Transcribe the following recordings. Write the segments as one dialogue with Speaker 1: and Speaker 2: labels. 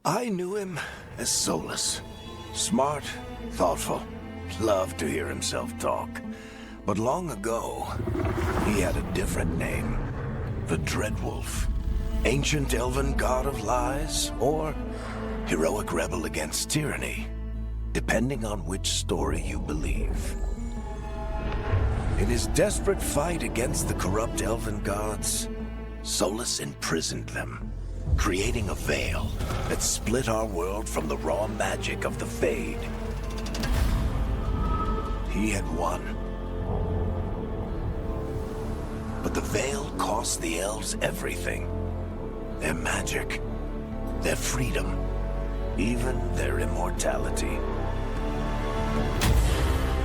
Speaker 1: I knew him as Solus. Smart, thoughtful, loved to hear himself talk. But long ago, he had a different name. The Dreadwolf. Ancient elven god of lies, or heroic rebel against tyranny, depending on which story you believe. In his desperate fight against the corrupt elven gods, Solus imprisoned them, creating a veil that split our world from the raw magic of the Fade. He had won. But the veil cost the elves everything. Their magic, their freedom, even their immortality.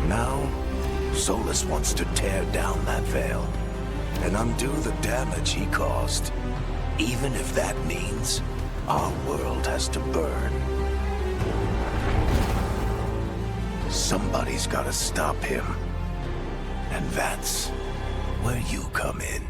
Speaker 1: Now, Solus wants to tear down that veil and undo the damage he caused, even if that means our world has to burn. Somebody's gotta stop him, and that's where you come in.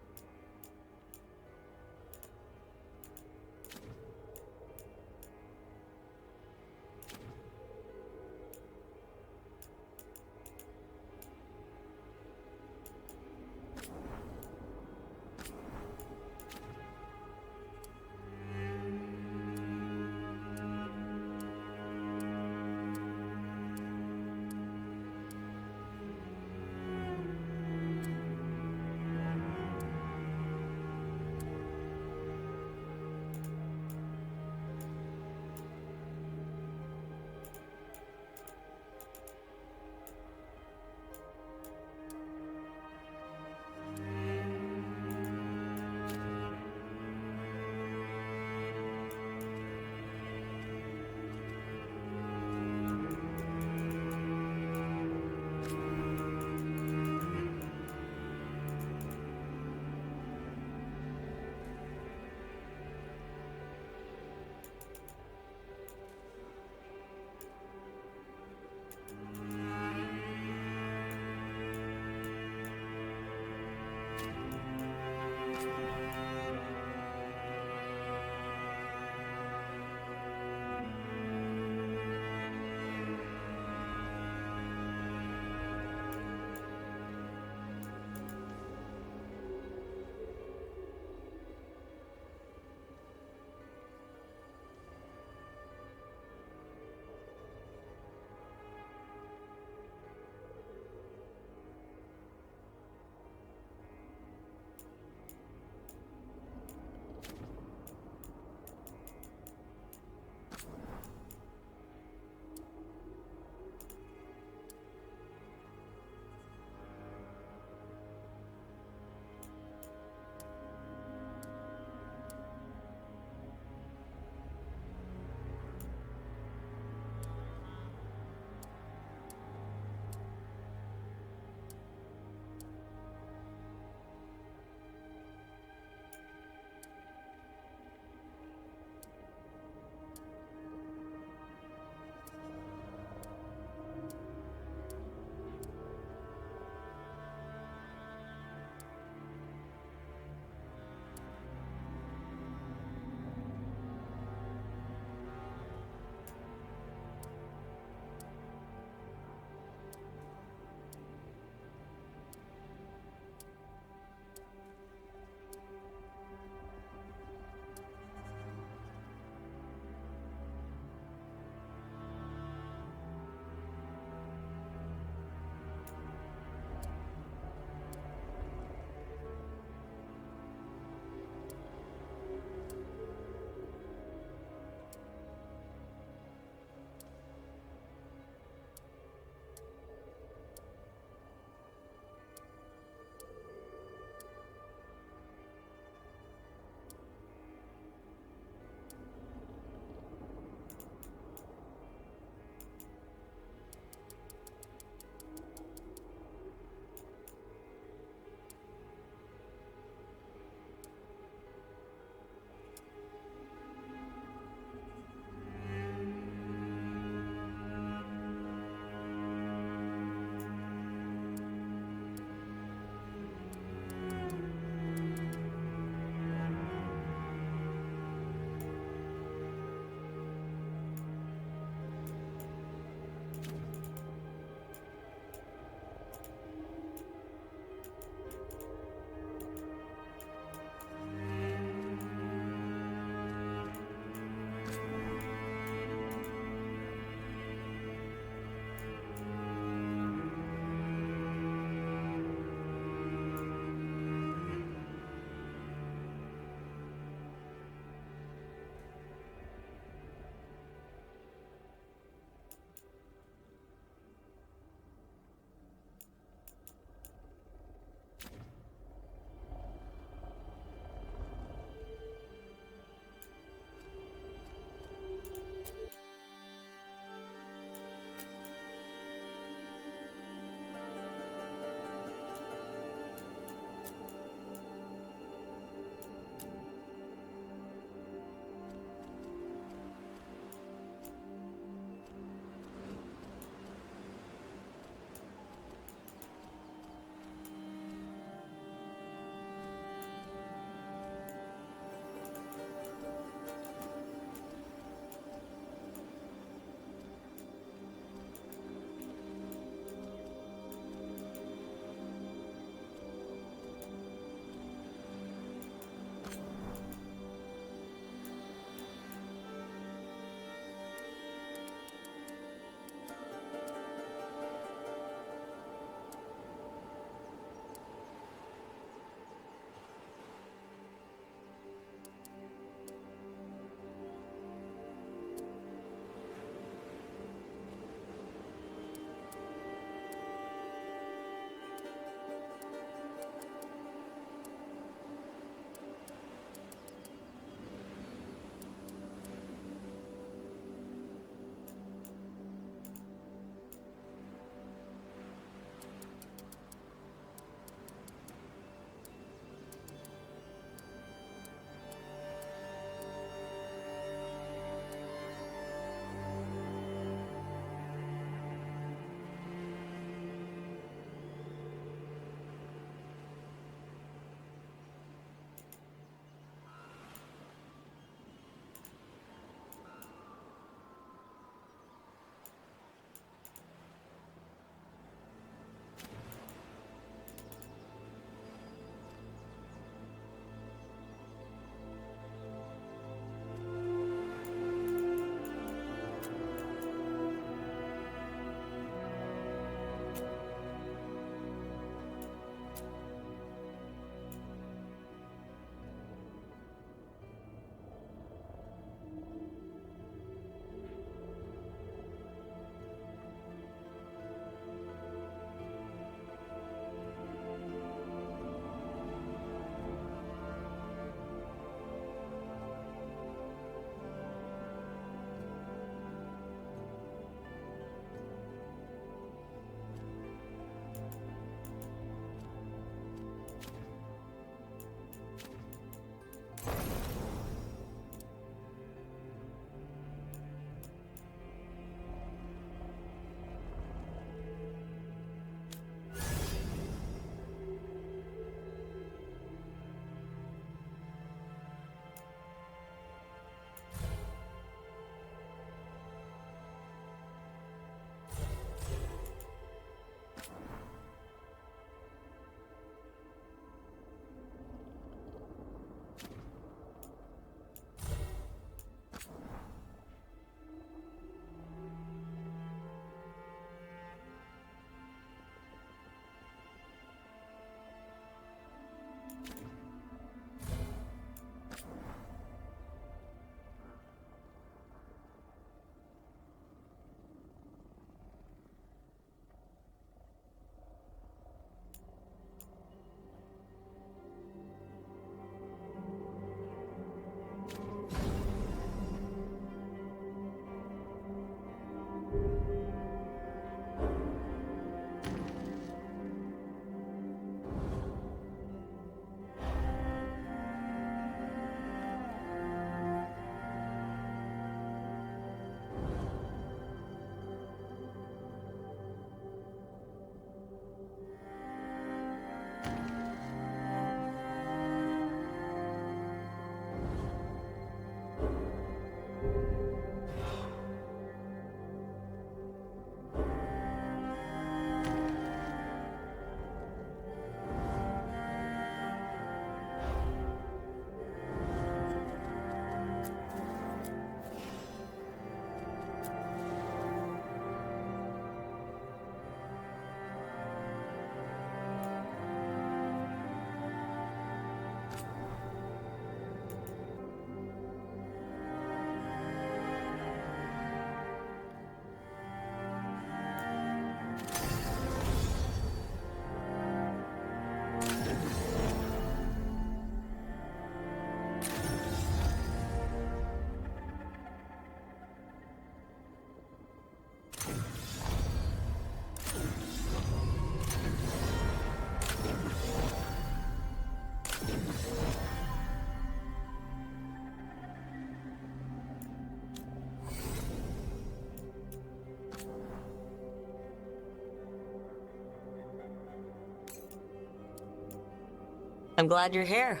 Speaker 2: I'm glad you're here.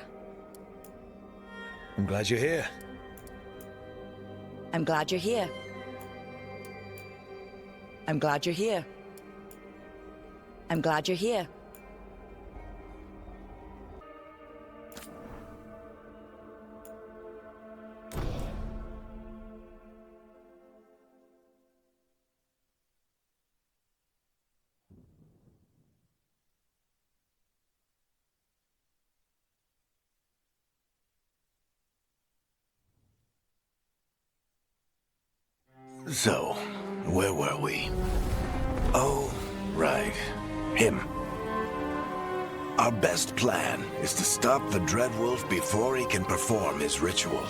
Speaker 1: I'm glad you're here.
Speaker 3: I'm glad you're here. I'm glad you're here. I'm glad you're here.
Speaker 1: So, where were we? Oh, right. Him. Our best plan is to stop the Dreadwolf before he can perform his ritual.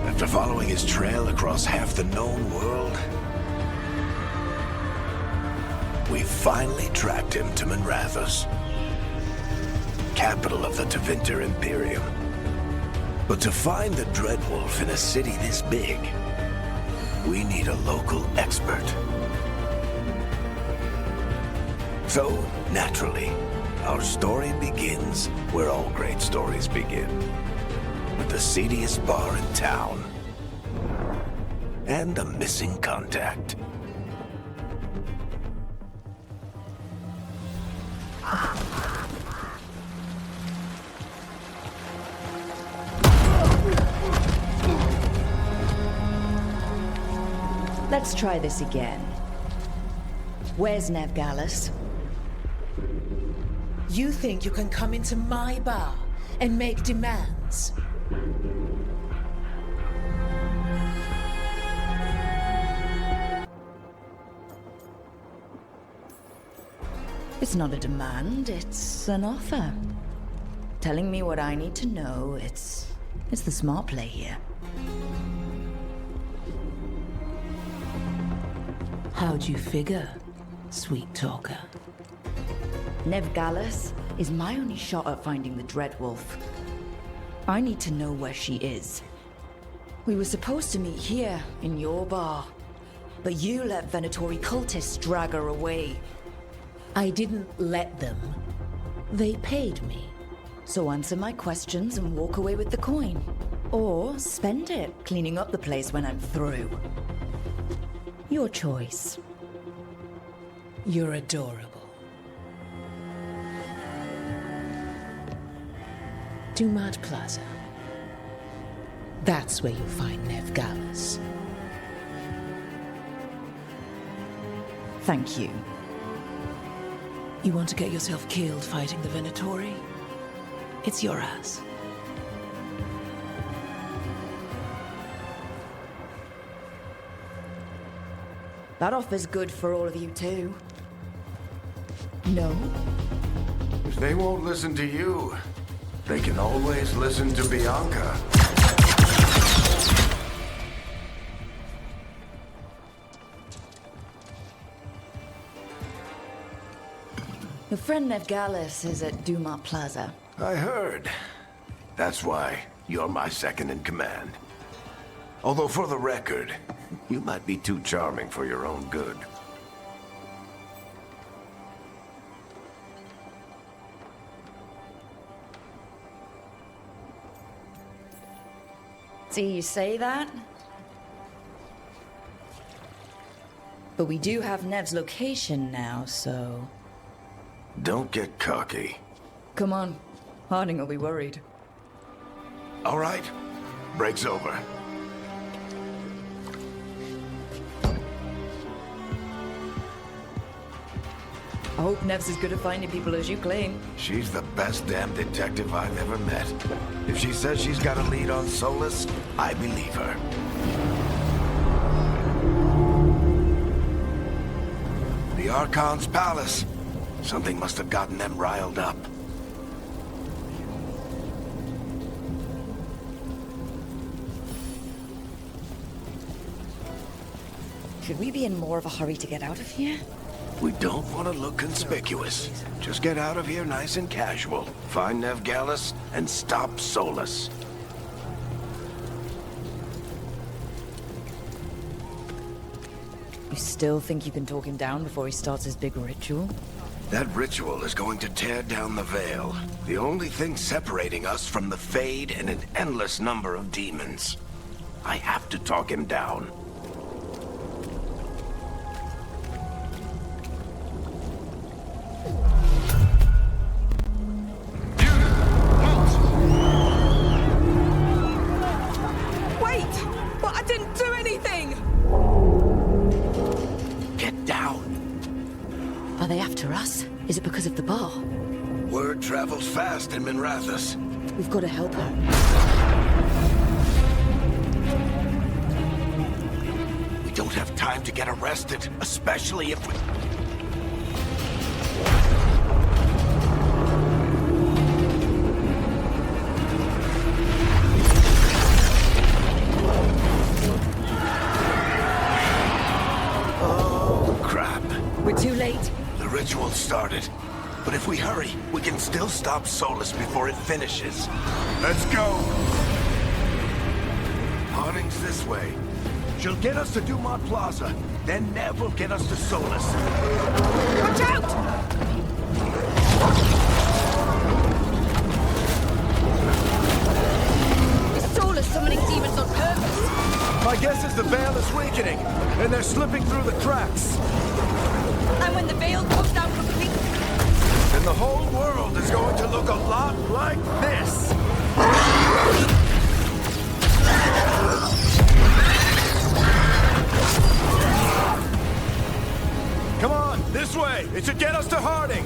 Speaker 1: After following his trail across half the known world, we finally tracked him to Minrathous, capital of the Tevinter Imperium. But to find the Dreadwolf in a city this big, we need a local expert. So, naturally, our story begins where all great stories begin. With the seediest bar in town. And a missing contact.
Speaker 3: Let's try this again. Where's Veilguard?
Speaker 4: You think you can come into my bar and make demands?
Speaker 3: It's not a demand, it's an offer. Telling me what I need to know, it's the smart play here.
Speaker 4: How'd you figure, sweet talker?
Speaker 3: Veilguard is my only shot at finding the Dreadwolf. I need to know where she is. We were supposed to meet here, in your bar. But you let Venatori cultists drag her away.
Speaker 4: I didn't let them. They paid me.
Speaker 3: So answer my questions and walk away with the coin. Or spend it cleaning up the place when I'm through. Your choice.
Speaker 4: You're adorable. Dumat Plaza. That's where you'll find Veilguard.
Speaker 3: Thank you.
Speaker 4: You want to get yourself killed fighting the Venatori? It's your ass.
Speaker 3: That offer's good for all of you too. No?
Speaker 1: If they won't listen to you, they can always listen to Bianca.
Speaker 3: Your friend Veilguard is at Dumat Plaza.
Speaker 1: I heard. That's why you're my second in command. Although for the record, you might be too charming for your own good.
Speaker 3: See, you say that? But we do have Nev's location now, so...
Speaker 1: Don't get cocky.
Speaker 3: Come on. Harding will be worried.
Speaker 1: All right. Break's over.
Speaker 3: I hope Nev's as good at finding people as you claim.
Speaker 1: She's the best damn detective I've ever met. If she says she's got a lead on Solus, I believe her. The Archon's palace. Something must have gotten them riled up.
Speaker 3: Should we be in more of a hurry to get out of here?
Speaker 1: We don't want to look conspicuous. Just get out of here nice and casual. Find Veilguard and stop Solus.
Speaker 3: You still think you can talk him down before he starts his big ritual?
Speaker 1: That ritual is going to tear down the Veil. The only thing separating us from the Fade and an endless number of demons. I have to talk him down.
Speaker 3: Wait! But I didn't do anything!
Speaker 1: Get down.
Speaker 3: Are they after us? Is it because of the bar?
Speaker 1: Word travels fast in Minrathous.
Speaker 3: We've got to help her.
Speaker 1: We don't have time to get arrested, especially if we... Oh, crap.
Speaker 3: We're too late.
Speaker 1: The ritual started. But if we hurry, we can still stop Solus before it finishes. Let's go! Harding's this way. She'll get us to Dumont Plaza. Then Nev will get us to Solus.
Speaker 3: Watch out! Is Solus summoning demons on purpose?
Speaker 1: My guess is the Veil is weakening, and they're slipping through the cracks.
Speaker 3: And when the veil comes down completely...
Speaker 1: And the whole world is going to look a lot like this. Come on, this way. It should get us to Harding.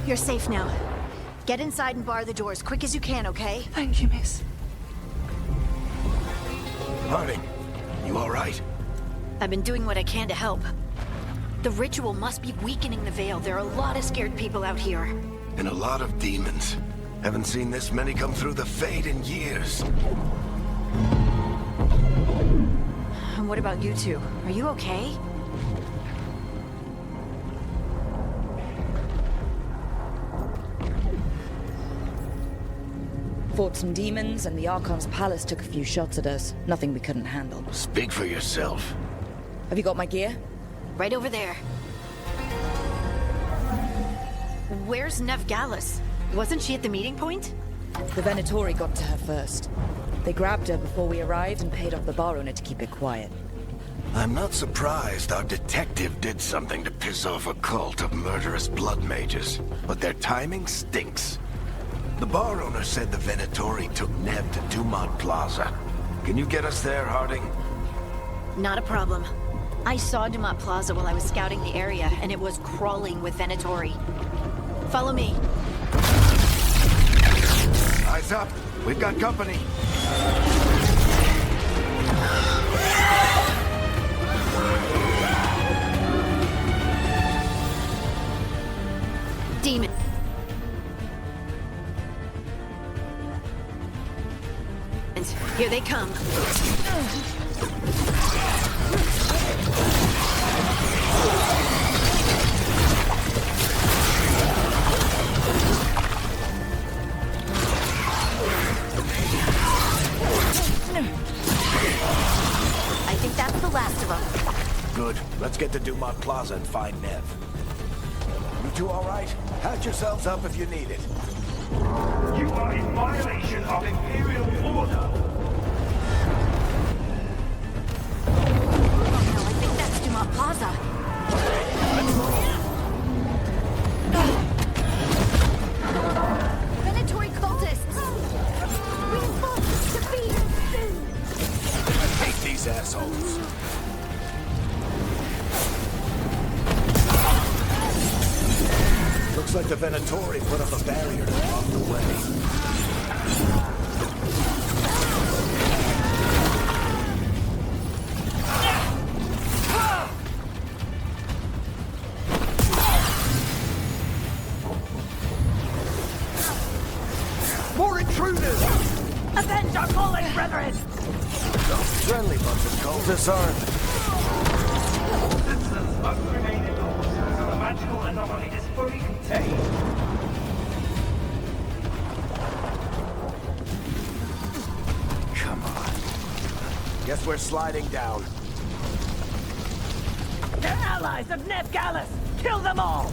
Speaker 2: You're safe now. Get inside and bar the doors quick as you can, okay?
Speaker 4: Thank you, miss.
Speaker 1: Harding, you all right?
Speaker 2: I've been doing what I can to help. The ritual must be weakening the Veil. There are a lot of scared people out here.
Speaker 1: And a lot of demons. Haven't seen this many come through the Fade in years.
Speaker 2: And what about you two? Are you okay?
Speaker 3: Fought some demons, and the Archon's palace took a few shots at us. Nothing we couldn't handle.
Speaker 1: Speak for yourself.
Speaker 3: Have you got my gear?
Speaker 2: Right over there. Where's Nev Gallus? Wasn't she at the meeting point?
Speaker 3: The Venatori got to her first. They grabbed her before we arrived and paid off the bar owner to keep it quiet.
Speaker 1: I'm not surprised our detective did something to piss off a cult of murderous blood mages, but their timing stinks. The bar owner said the Venatori took Nev to Dumont Plaza. Can you get us there, Harding?
Speaker 2: Not a problem. I saw Dumont Plaza while I was scouting the area, and it was crawling with Venatori. Follow me.
Speaker 1: Eyes up. We've got company.
Speaker 2: Demon. Here they come. I think that's the last of them.
Speaker 1: Good. Let's get to Dumont Plaza and find Nev. You two all right? Patch yourselves up if you need it.
Speaker 5: You are in violation of Imperial order.
Speaker 2: Oh no, I think that's Dumont Plaza. Venatori cultists! We must defeat them!
Speaker 1: Hate these assholes. Looks like the Venatori put up a barrier to block the way. More intruders!
Speaker 5: Avenge our fallen brethren!
Speaker 1: Friendly bunch of cultists, aren't they?
Speaker 5: must remain indoors until the magical anomaly is fully contained.
Speaker 1: Come on. Guess we're sliding down.
Speaker 6: They're allies of Neb Gallus! Kill them all!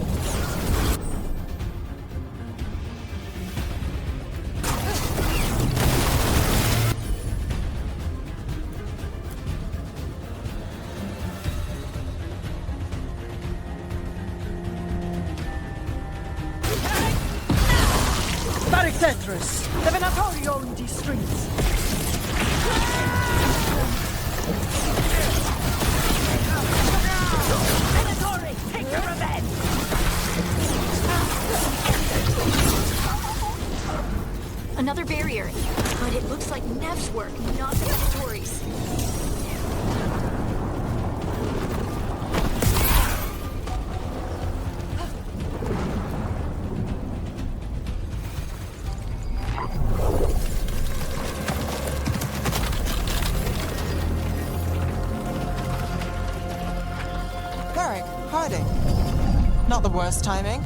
Speaker 6: Playtests, the Venatori own these streets. Venatori, take your revenge!
Speaker 2: Another barrier, but it looks like Nev's work, not the Venatori's.
Speaker 7: Not the worst timing.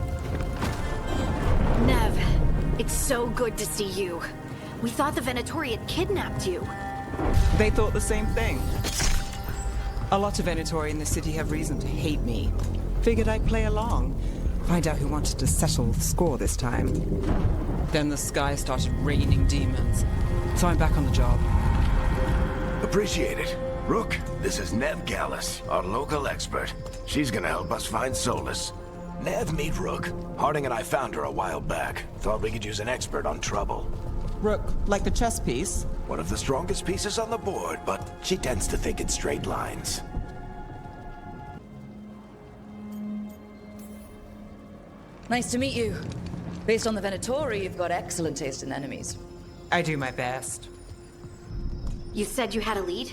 Speaker 2: Nev, it's so good to see you. We thought the Venatori had kidnapped you.
Speaker 8: They thought the same thing. A lot of Venatori in the city have reason to hate me. Figured I'd play along. Find out who wanted to settle the score this time. Then the sky started raining demons. So I'm back on the job.
Speaker 1: Appreciate it. Rook, this is Neb Gallus, our local expert. She's gonna help us find Solus. Nev, meet Rook. Harding and I found her a while back. Thought we could use an expert on trouble.
Speaker 8: Rook, like the chess piece?
Speaker 1: One of the strongest pieces on the board, but she tends to think in straight lines.
Speaker 3: Nice to meet you. Based on the Venatori, you've got excellent taste in enemies.
Speaker 8: I do my best.
Speaker 2: You said you had a lead?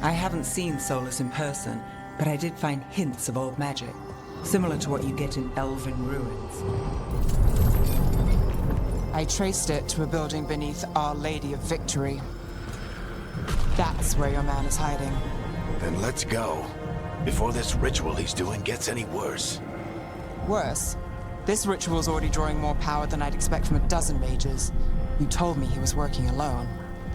Speaker 8: I haven't seen Solus in person, but I did find hints of old magic, similar to what you get in elven ruins.
Speaker 7: I traced it to a building beneath Our Lady of Victory. That's where your man is hiding.
Speaker 1: Then let's go. Before this ritual he's doing gets any worse.
Speaker 7: Worse, this ritual's already drawing more power than I'd expect from a dozen mages. You told me he was working alone.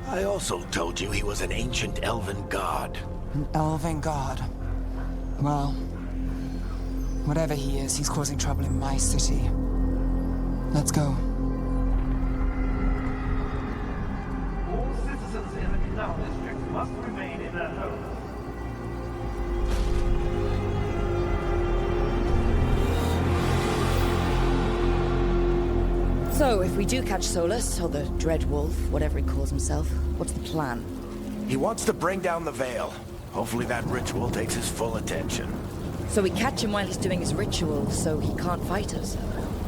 Speaker 1: I also told you he was an ancient elven god.
Speaker 7: An elven god. Well, whatever he is, he's causing trouble in my city. Let's go.
Speaker 5: All citizens in the Canal District must remain in their homes.
Speaker 3: So, if we do catch Solus, or the Dread Wolf, whatever he calls himself, what's the plan?
Speaker 1: He wants to bring down the Veil. Hopefully that ritual takes his full attention.
Speaker 3: So we catch him while he's doing his ritual, so he can't fight us.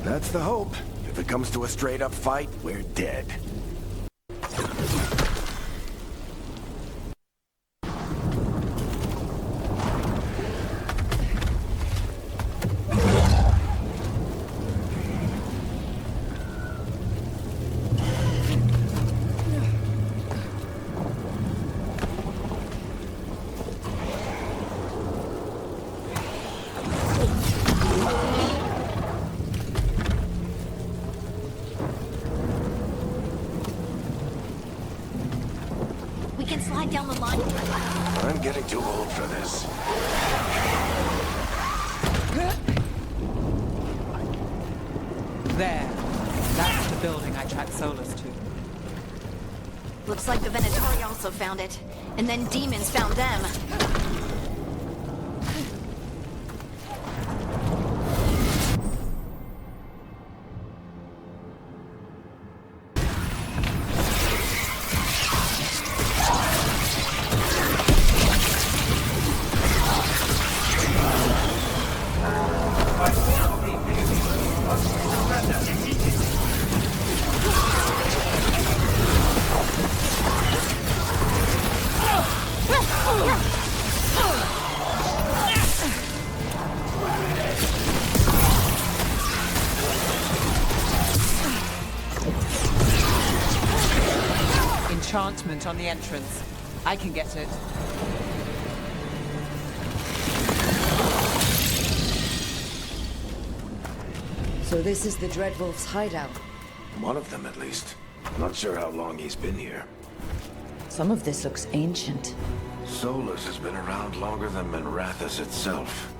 Speaker 1: That's the hope. If it comes to a straight-up fight, we're dead.
Speaker 2: We can slide down the line.
Speaker 1: I'm getting too old for this.
Speaker 8: There. That's the building I tracked Solus to.
Speaker 2: Looks like the Venatori also found it. And then demons found them.
Speaker 8: attachment on the entrance. I can get it.
Speaker 3: So this is the Dreadwolf's hideout.
Speaker 1: One of them, at least. Not sure how long he's been here.
Speaker 3: Some of this looks ancient.
Speaker 1: Solus has been around longer than Minrathous itself.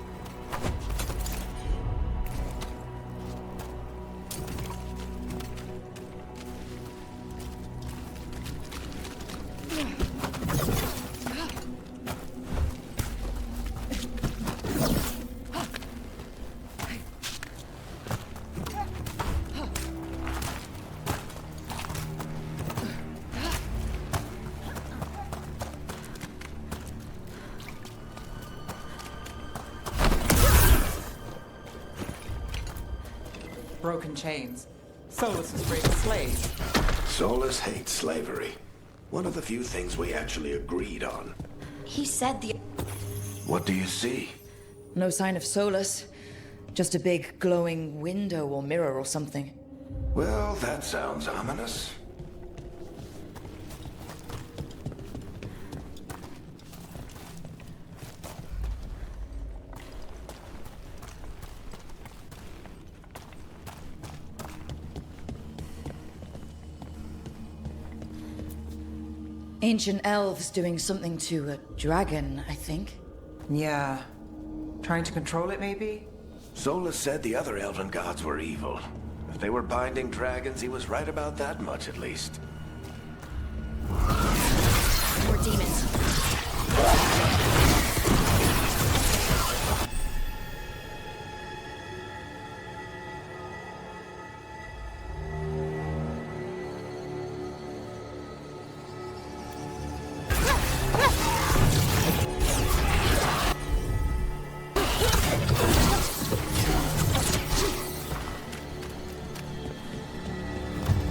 Speaker 8: Broken chains. Solus is freeing slaves.
Speaker 1: Solus hates slavery. One of the few things we actually agreed on.
Speaker 2: He said the...
Speaker 1: What do you see?
Speaker 3: No sign of Solus. Just a big glowing window or mirror or something.
Speaker 1: Well, that sounds ominous.
Speaker 3: Ancient elves doing something to a dragon, I think.
Speaker 8: Yeah. Trying to control it, maybe?
Speaker 1: Solus said the other elven gods were evil. If they were binding dragons, he was right about that much, at least.
Speaker 2: More demons.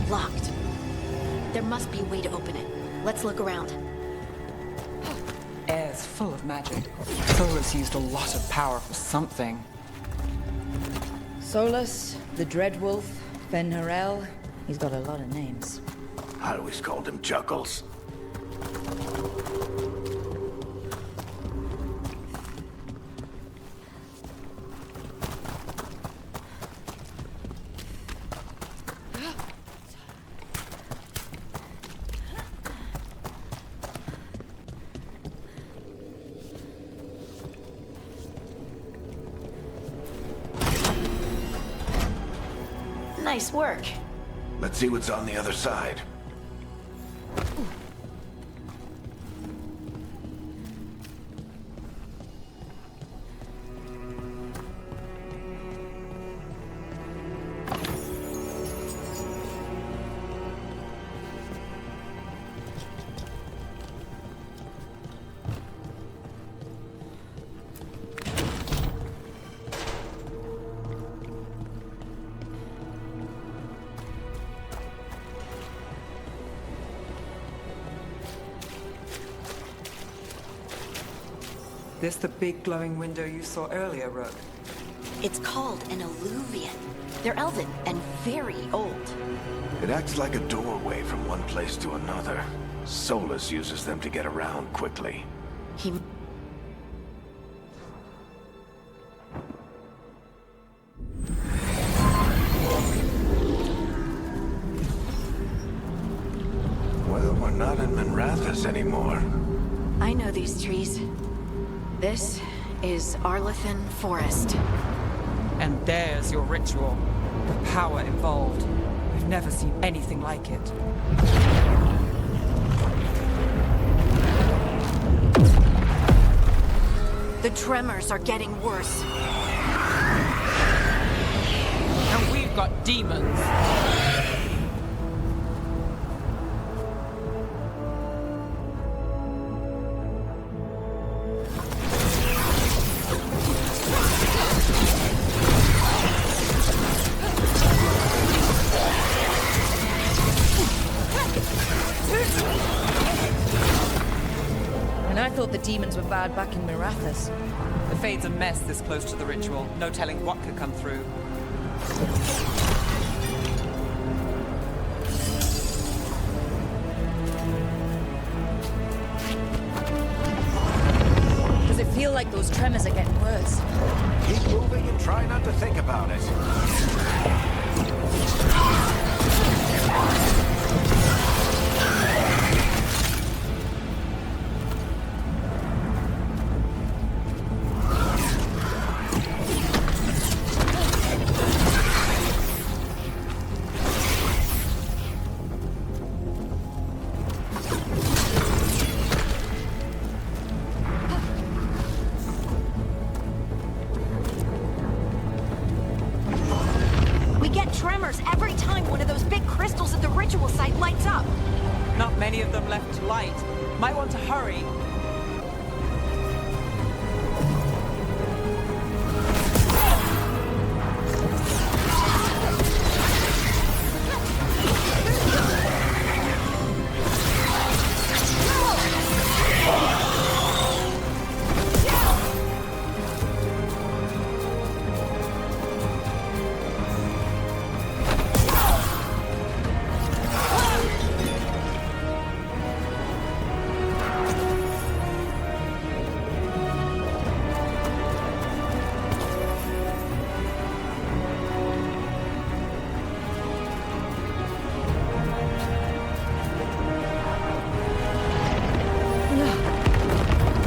Speaker 2: Locked. There must be a way to open it. Let's look around.
Speaker 8: Air's full of magic. Solus used a lot of power for something.
Speaker 3: Solus, the Dreadwolf, Fen'Harel. He's got a lot of names.
Speaker 1: I always called him Chuckles.
Speaker 2: Nice work.
Speaker 1: Let's see what's on the other side.
Speaker 8: This the big glowing window you saw earlier, Rook?
Speaker 2: It's called an alluvian. They're elven and very old.
Speaker 1: It acts like a doorway from one place to another. Solus uses them to get around quickly.
Speaker 2: He...
Speaker 1: Well, we're not in Minrathous anymore.
Speaker 2: I know these trees. This is Arlethan Forest.
Speaker 8: And there's your ritual. The power involved. We've never seen anything like it.
Speaker 2: The tremors are getting worse.
Speaker 8: And we've got demons.
Speaker 3: And I thought the demons were bad back in Minrathous.
Speaker 8: The Fade's a mess this close to the ritual. No telling what could come through.
Speaker 3: like those tremors are getting worse.
Speaker 1: Keep moving and try not to think about it.
Speaker 2: We get tremors every time one of those big crystals at the ritual site lights up.
Speaker 8: Not many of them left to light. Might want to hurry.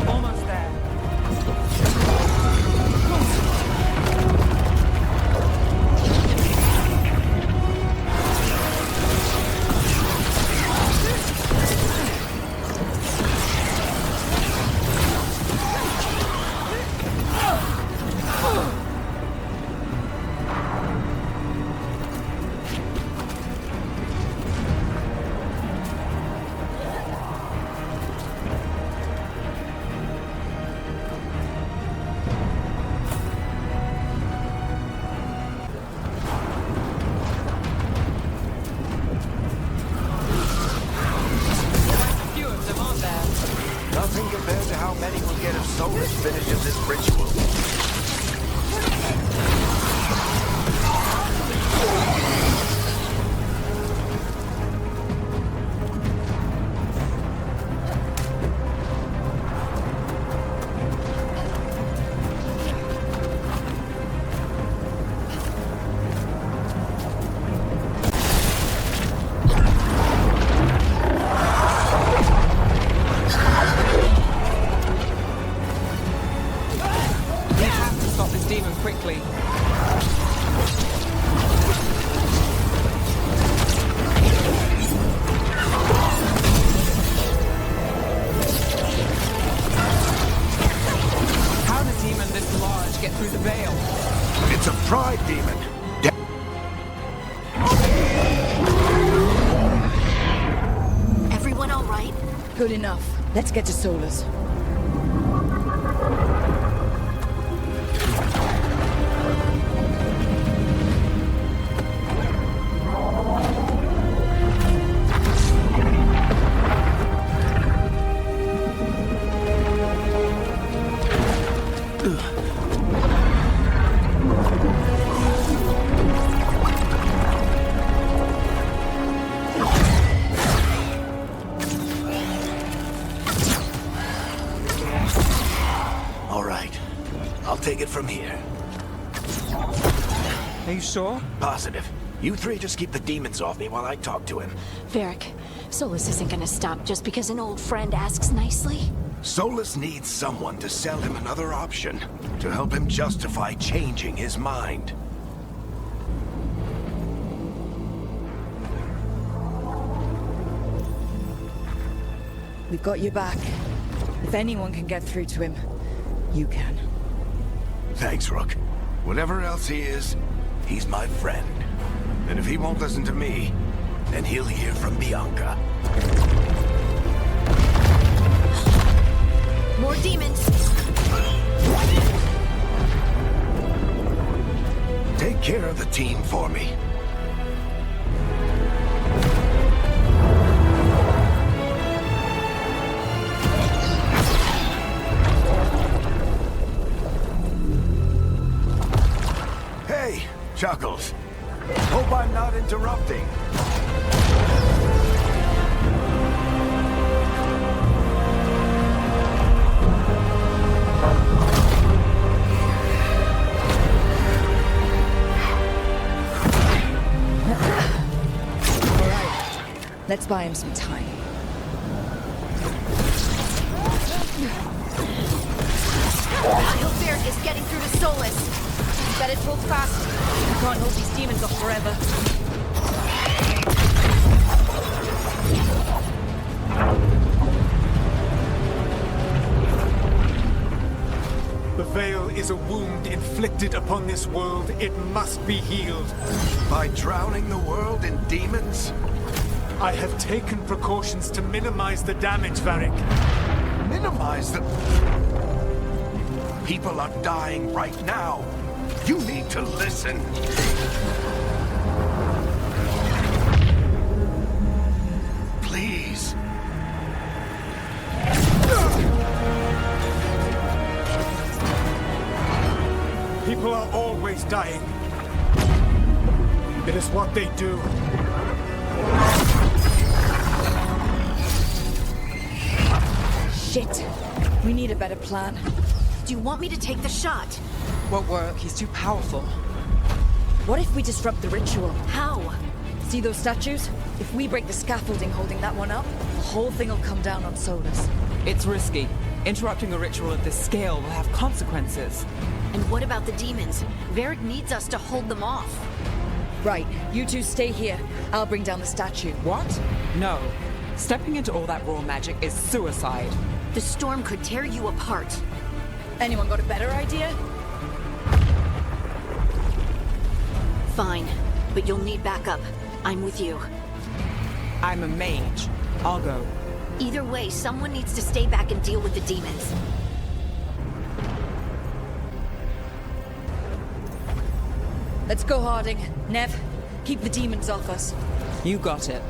Speaker 8: Almost there. Few of them on there.
Speaker 1: Nothing compared to how many will get if Solus finishes this ritual.
Speaker 8: We have to stop this demon quickly. How does a demon this large get through the veil?
Speaker 1: It's a pride demon.
Speaker 2: Everyone all right?
Speaker 3: Good enough. Let's get to Solus.
Speaker 1: All right. I'll take it from here.
Speaker 8: Are you sure?
Speaker 1: Positive. You three just keep the demons off me while I talk to him.
Speaker 2: Varric, Solus isn't gonna stop just because an old friend asks nicely.
Speaker 1: Solus needs someone to sell him another option, to help him justify changing his mind.
Speaker 3: We've got your back. If anyone can get through to him, you can.
Speaker 1: Thanks, Rook. Whatever else he is, he's my friend. And if he won't listen to me, then he'll hear from Bianca.
Speaker 2: More demons!
Speaker 1: Take care of the team for me. Hey, Chuckles. Hope I'm not interrupting.
Speaker 3: buy him some time.
Speaker 2: I hope Veilguard is getting through to Solus. Bet it pulled fast.
Speaker 6: We can't hold these demons off forever.
Speaker 9: The Veil is a wound inflicted upon this world. It must be healed.
Speaker 1: By drowning the world in demons?
Speaker 9: I have taken precautions to minimize the damage, Varric.
Speaker 1: Minimize the... People are dying right now. You need to listen. Please.
Speaker 9: People are always dying. It is what they do.
Speaker 3: Shit. We need a better plan.
Speaker 2: Do you want me to take the shot?
Speaker 7: Won't work. He's too powerful.
Speaker 3: What if we disrupt the ritual?
Speaker 2: How?
Speaker 3: See those statues? If we break the scaffolding holding that one up, the whole thing will come down on Solus.
Speaker 8: It's risky. Interrupting a ritual of this scale will have consequences.
Speaker 2: And what about the demons? Veilguard needs us to hold them off.
Speaker 3: Right, you two stay here. I'll bring down the statue.
Speaker 8: What? No. Stepping into all that raw magic is suicide.
Speaker 2: The storm could tear you apart.
Speaker 3: Anyone got a better idea?
Speaker 2: Fine, but you'll need backup. I'm with you.
Speaker 8: I'm a mage. I'll go.
Speaker 2: Either way, someone needs to stay back and deal with the demons.
Speaker 3: Let's go, Harding. Nev, keep the demons off us.
Speaker 8: You got it.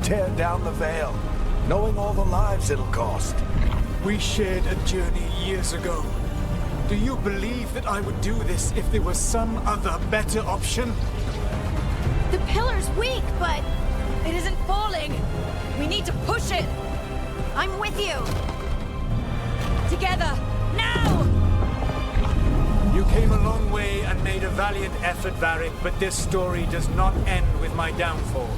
Speaker 1: Tear down the Veil, knowing all the lives it'll cost.
Speaker 9: We shared a journey years ago. Do you believe that I would do this if there was some other better option?
Speaker 2: The pillar's weak, but
Speaker 3: It isn't falling. We need to push it.
Speaker 2: I'm with you.
Speaker 3: Together, now!
Speaker 9: You came a long way and made a valiant effort, Varric, but this story does not end with my downfall.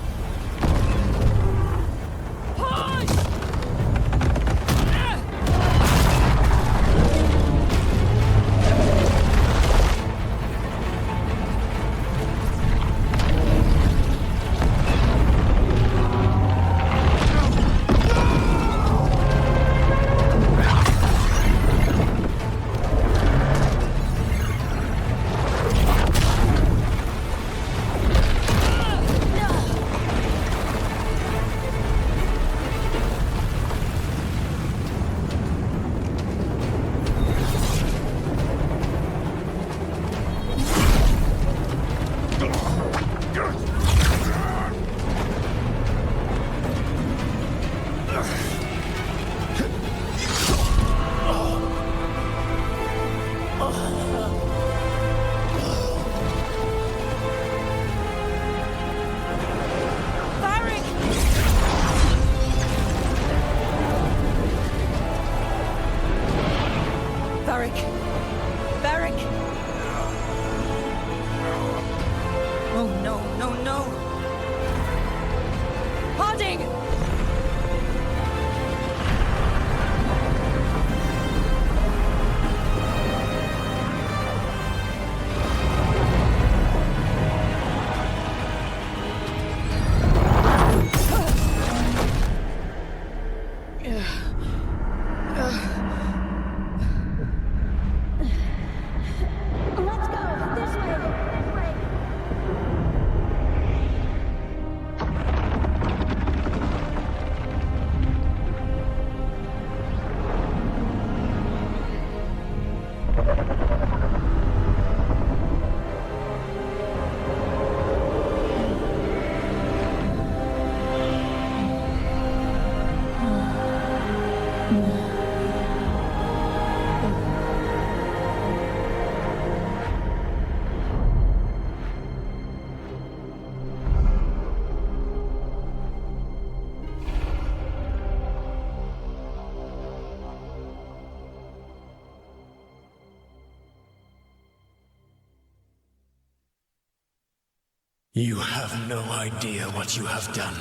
Speaker 9: You have no idea what you have done.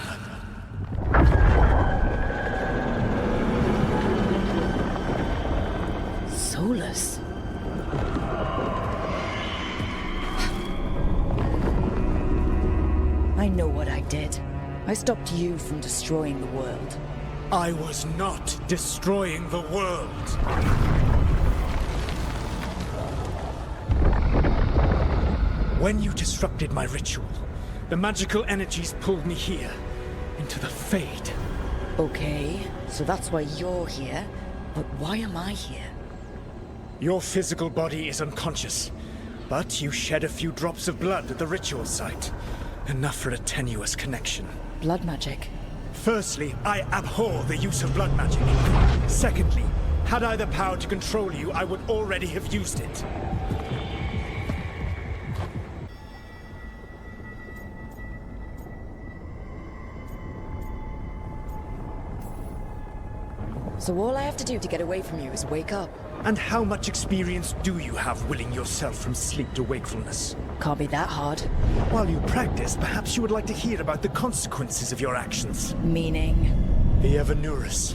Speaker 3: Solus? I know what I did. I stopped you from destroying the world.
Speaker 9: I was not destroying the world. When you disrupted my ritual, the magical energies pulled me here, into the Fade.
Speaker 3: Okay, so that's why you're here. But why am I here?
Speaker 9: Your physical body is unconscious, but you shed a few drops of blood at the ritual site. Enough for a tenuous connection.
Speaker 3: Blood magic?
Speaker 9: Firstly, I abhor the use of blood magic. Secondly, had I the power to control you, I would already have used it.
Speaker 3: So all I have to do to get away from you is wake up.
Speaker 9: And how much experience do you have willing yourself from sleep to wakefulness?
Speaker 3: Can't be that hard.
Speaker 9: While you practice, perhaps you would like to hear about the consequences of your actions.
Speaker 3: Meaning?
Speaker 9: The Evanurus,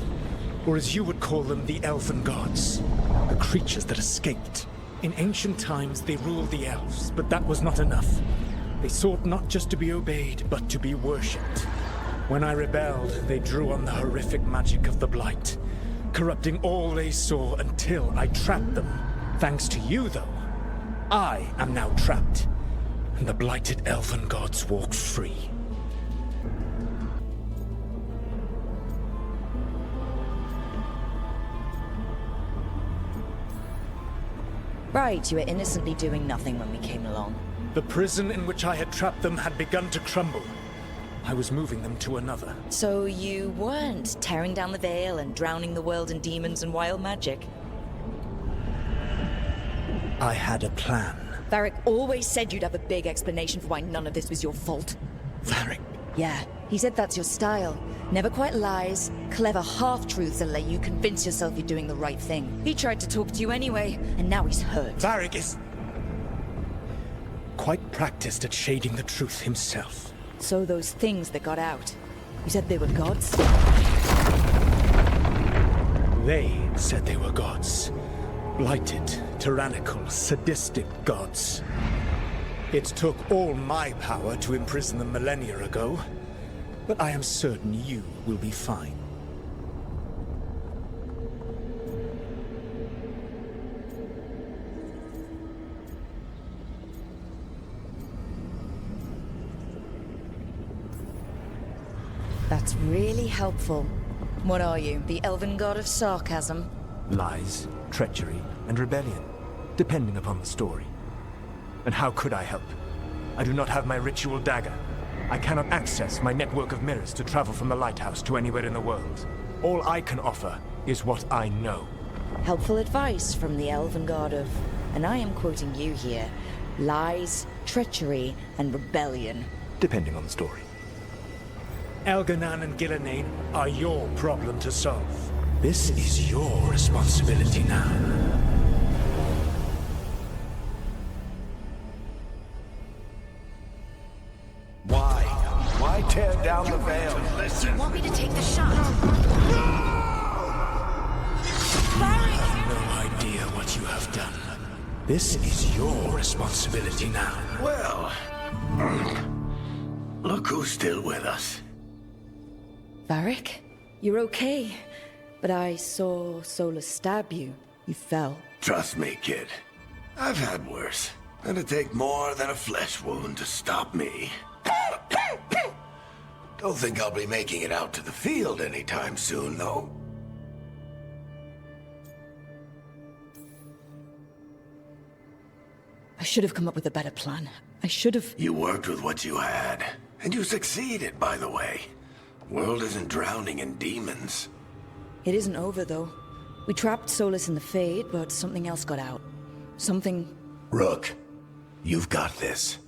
Speaker 9: or as you would call them, the Elven Gods. The creatures that escaped. In ancient times, they ruled the elves, but that was not enough. They sought not just to be obeyed, but to be worshipped. When I rebelled, they drew on the horrific magic of the Blight, corrupting all they saw until I trapped them. Thanks to you, though, I am now trapped, and the blighted Elven Gods walk free.
Speaker 3: Right, you were innocently doing nothing when we came along.
Speaker 9: The prison in which I had trapped them had begun to crumble. I was moving them to another.
Speaker 3: So you weren't tearing down the veil and drowning the world in demons and wild magic?
Speaker 9: I had a plan.
Speaker 3: Varric always said you'd have a big explanation for why none of this was your fault.
Speaker 9: Varric?
Speaker 3: Yeah, he said that's your style. Never quite lies, clever half-truths that let you convince yourself you're doing the right thing. He tried to talk to you anyway, and now he's hurt.
Speaker 9: Varric is quite practiced at shading the truth himself.
Speaker 3: So those things that got out, you said they were gods?
Speaker 9: They said they were gods. Blighted, tyrannical, sadistic gods. It took all my power to imprison them millennia ago, but I am certain you will be fine.
Speaker 3: That's really helpful. What are you, the elven god of sarcasm?
Speaker 10: Lies, treachery, and rebellion, depending upon the story. And how could I help? I do not have my ritual dagger. I cannot access my network of mirrors to travel from the lighthouse to anywhere in the world. All I can offer is what I know.
Speaker 3: Helpful advice from the elven god of, and I am quoting you here, lies, treachery, and rebellion.
Speaker 10: Depending on the story.
Speaker 9: Elganan and Gillenane are your problem to solve. This is your responsibility now.
Speaker 1: Why tear down the veil?
Speaker 2: Do you want me to take the shot?
Speaker 9: No idea what you have done. This is your responsibility now.
Speaker 1: Well, look who's still with us.
Speaker 3: Varric, you're okay. But I saw Solus stab you. You fell.
Speaker 1: Trust me, kid. I've had worse. It'll take more than a flesh wound to stop me. Don't think I'll be making it out to the field anytime soon, though.
Speaker 3: I should have come up with a better plan. I should have...
Speaker 1: You worked with what you had. And you succeeded, by the way. World isn't drowning in demons.
Speaker 3: It isn't over, though. We trapped Solus in the Fade, but something else got out. Something...
Speaker 1: Rook, you've got this.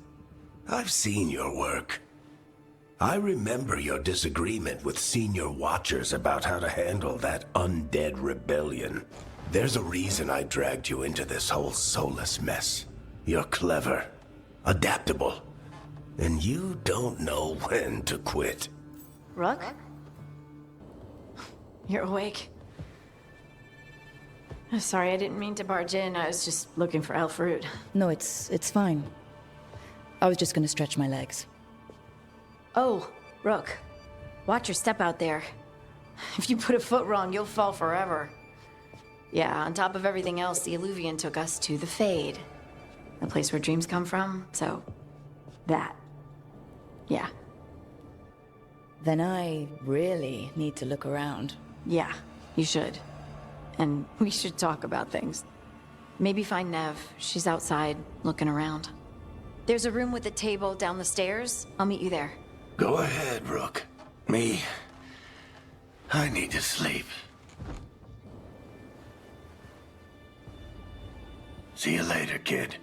Speaker 1: I've seen your work. I remember your disagreement with senior watchers about how to handle that undead rebellion. There's a reason I dragged you into this whole Solus mess. You're clever, adaptable, and you don't know when to quit.
Speaker 2: Rook? You're awake. Sorry, I didn't mean to barge in. I was just looking for Alfred.
Speaker 3: No, it's fine. I was just gonna stretch my legs.
Speaker 2: Oh, Rook. Watch your step out there. If you put a foot wrong, you'll fall forever. Yeah, on top of everything else, the Illuvian took us to the Fade. The place where dreams come from, so... that. Yeah.
Speaker 3: Then I really need to look around.
Speaker 2: Yeah, you should. And we should talk about things. Maybe find Nev. She's outside, looking around. There's a room with a table down the stairs. I'll meet you there.
Speaker 1: Go ahead, Rook. Me, I need to sleep. See you later, kid.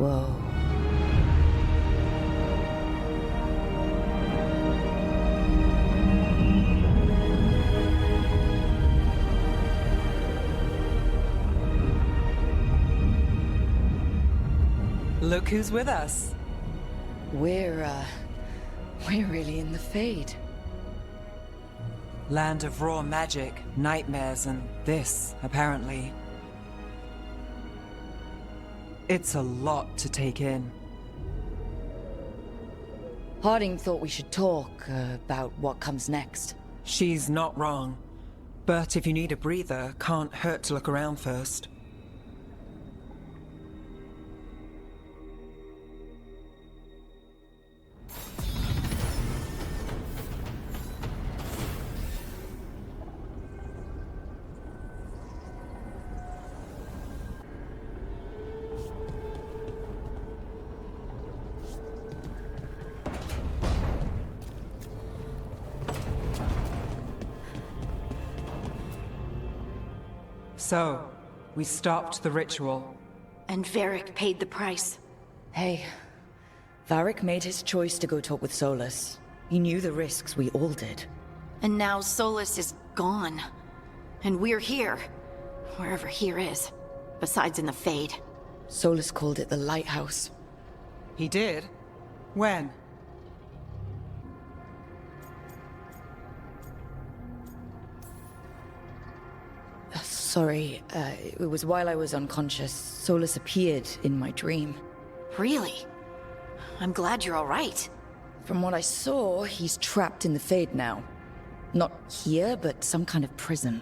Speaker 3: Whoa.
Speaker 8: Look who's with us.
Speaker 3: We're really in the Fade.
Speaker 8: Land of raw magic, nightmares, and this, apparently. It's a lot to take in.
Speaker 3: Harding thought we should talk about what comes next.
Speaker 8: She's not wrong. But if you need a breather, can't hurt to look around first. So, we stopped the ritual.
Speaker 2: And Varric paid the price.
Speaker 3: Hey, Varric made his choice to go talk with Solus. He knew the risks, we all did.
Speaker 2: And now Solus is gone. And we're here. Wherever here is. Besides in the Fade.
Speaker 3: Solus called it the Lighthouse.
Speaker 8: He did? When?
Speaker 3: Sorry, it was while I was unconscious. Solus appeared in my dream.
Speaker 2: Really? I'm glad you're all right.
Speaker 3: From what I saw, he's trapped in the Fade now. Not here, but some kind of prison.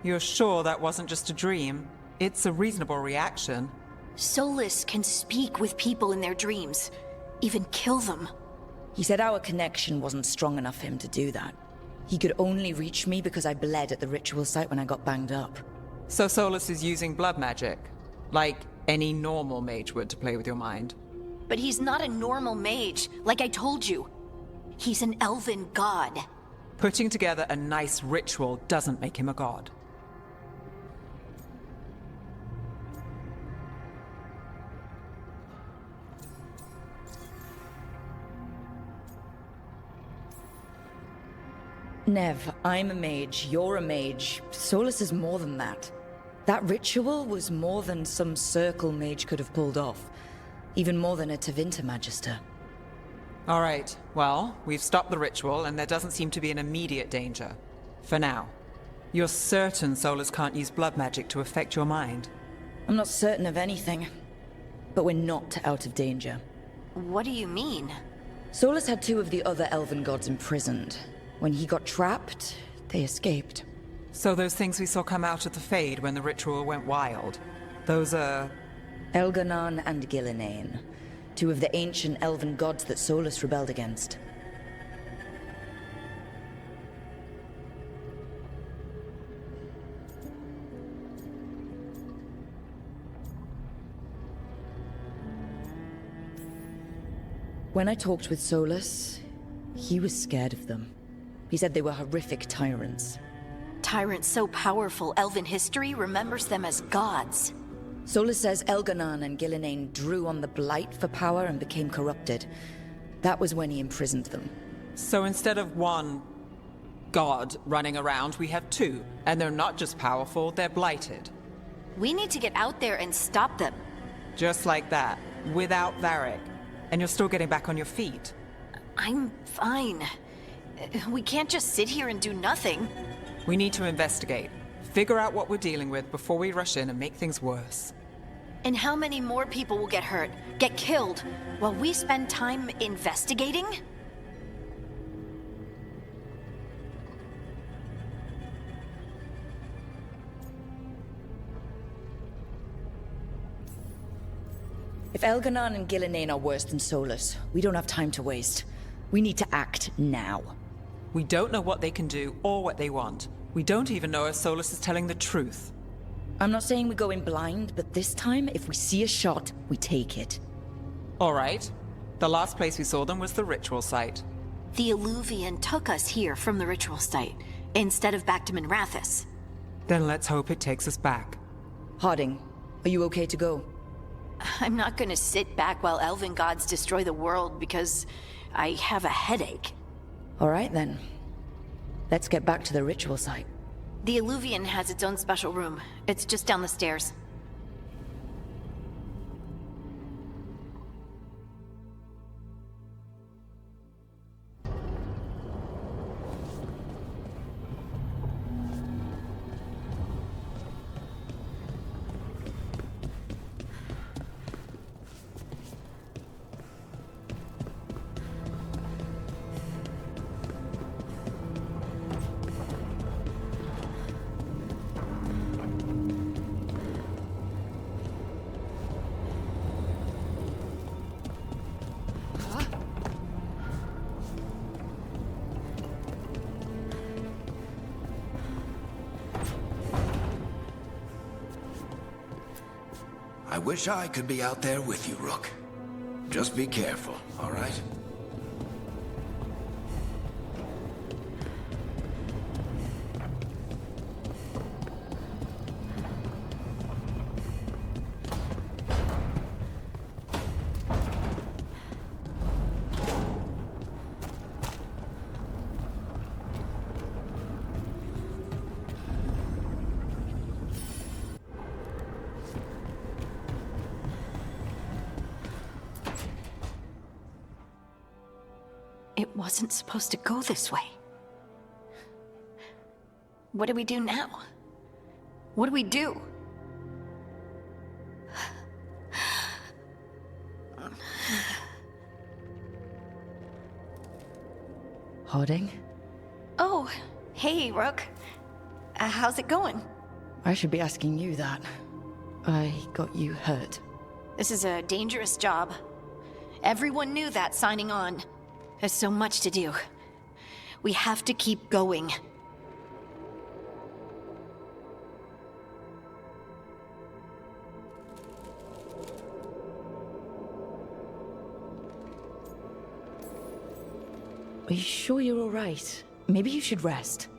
Speaker 8: You're sure that wasn't just a dream? It's a reasonable reaction.
Speaker 2: Solus can speak with people in their dreams. Even kill them.
Speaker 3: He said our connection wasn't strong enough for him to do that. He could only reach me because I bled at the ritual site when I got banged up.
Speaker 8: So Solus is using blood magic? Like any normal mage would to play with your mind?
Speaker 2: But he's not a normal mage, like I told you. He's an elven god.
Speaker 8: Putting together a nice ritual doesn't make him a god.
Speaker 3: Nev, I'm a mage, you're a mage. Solus is more than that. That ritual was more than some circle mage could have pulled off. Even more than a Tevinter Magister.
Speaker 8: All right, well, we've stopped the ritual and there doesn't seem to be an immediate danger. For now. You're certain Solus can't use blood magic to affect your mind?
Speaker 3: I'm not certain of anything. But we're not out of danger.
Speaker 2: What do you mean?
Speaker 3: Solus had two of the other elven gods imprisoned. When he got trapped, they escaped.
Speaker 8: So those things we saw come out of the Fade when the ritual went wild, those are...
Speaker 3: Elganon and Gillinane, two of the ancient elven gods that Solus rebelled against. When I talked with Solus, he was scared of them. He said they were horrific tyrants.
Speaker 2: Tyrants so powerful, elven history remembers them as gods.
Speaker 3: Solus says Elganon and Gillinane drew on the Blight for power and became corrupted. That was when he imprisoned them.
Speaker 8: So instead of one god running around, we have two. And they're not just powerful, they're blighted.
Speaker 2: We need to get out there and stop them.
Speaker 8: Just like that, without Varric. And you're still getting back on your feet.
Speaker 2: I'm fine. We can't just sit here and do nothing.
Speaker 8: We need to investigate. Figure out what we're dealing with before we rush in and make things worse.
Speaker 2: And how many more people will get hurt, get killed, while we spend time investigating?
Speaker 3: If Elganon and Gillinane are worse than Solus, we don't have time to waste. We need to act now.
Speaker 8: We don't know what they can do or what they want. We don't even know if Solus is telling the truth.
Speaker 3: I'm not saying we go in blind, but this time, if we see a shot, we take it.
Speaker 8: All right. The last place we saw them was the ritual site.
Speaker 2: The Illuvian took us here from the ritual site, instead of back to Minrathous.
Speaker 8: Then let's hope it takes us back.
Speaker 3: Harding, are you okay to go?
Speaker 2: I'm not gonna sit back while elven gods destroy the world because I have a headache.
Speaker 3: All right, then. Let's get back to the ritual site.
Speaker 2: The Illuvian has its own special room. It's just down the stairs.
Speaker 1: I wish I could be out there with you, Rook. Just be careful, all right?
Speaker 2: It wasn't supposed to go this way. What do we do now? What do we do?
Speaker 3: Harding?
Speaker 2: Oh, hey, Rook. How's it going?
Speaker 3: I should be asking you that. I got you hurt.
Speaker 2: This is a dangerous job. Everyone knew that signing on. There's so much to do. We have to keep going.
Speaker 3: Are you sure you're all right? Maybe you should rest.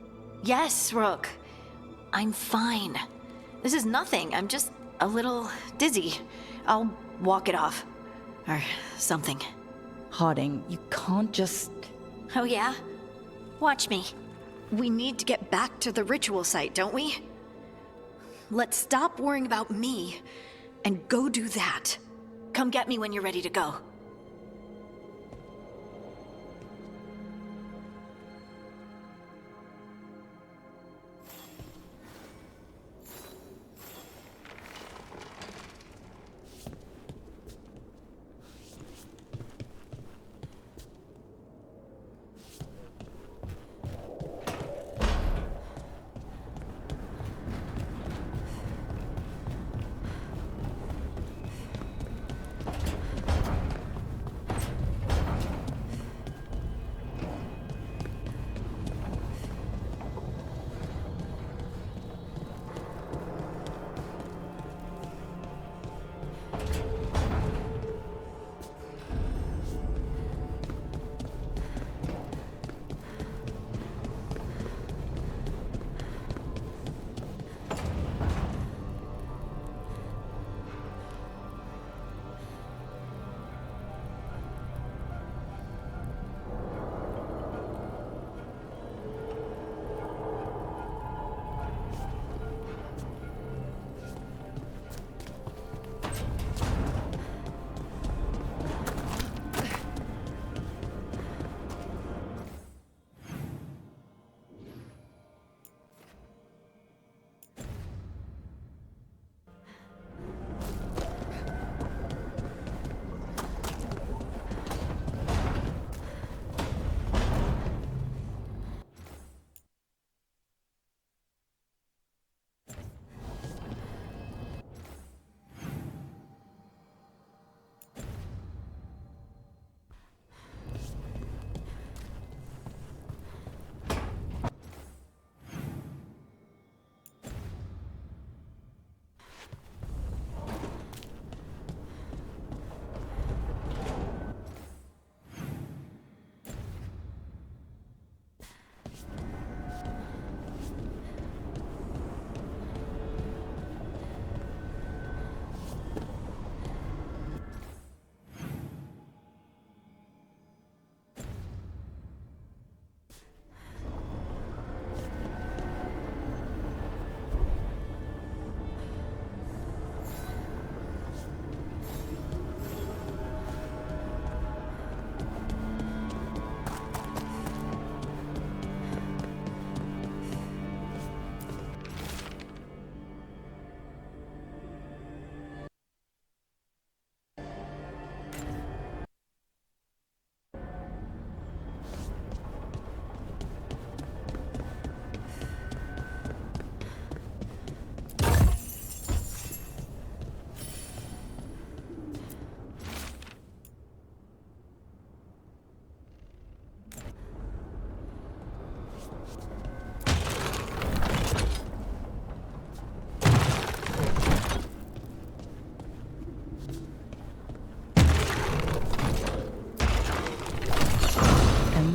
Speaker 2: Yes, Rook. I'm fine. This is nothing. I'm just a little dizzy. I'll walk it off. Or something.
Speaker 3: Harding, you can't just...
Speaker 2: Oh yeah? Watch me. We need to get back to the ritual site, don't we? Let's stop worrying about me and go do that. Come get me when you're ready to go.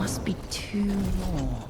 Speaker 3: must be 2 more.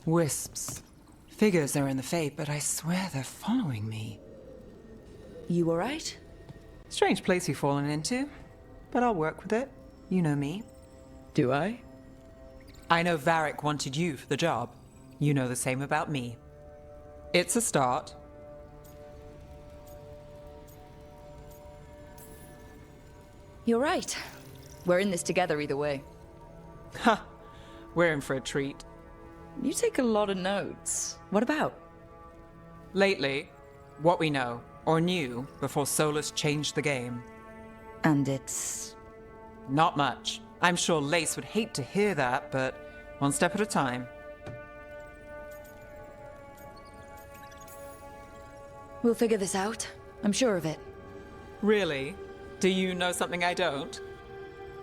Speaker 8: Wisps. Figures are in the Fate, but I swear they're following me.
Speaker 3: You alright?
Speaker 8: Strange place you've fallen into, but I'll work with it. You know me.
Speaker 3: Do I?
Speaker 8: I know Varric wanted you for the job. You know the same about me. It's a start.
Speaker 3: You're right. We're in this together either way.
Speaker 8: Ha! We're in for a treat.
Speaker 3: You take a lot of notes. What about?
Speaker 8: Lately, what we know, or knew, before Solus changed the game.
Speaker 3: And it's...
Speaker 8: Not much. I'm sure Lace would hate to hear that, but one step at a time.
Speaker 3: We'll figure this out. I'm sure of it.
Speaker 8: Really? Do you know something I don't?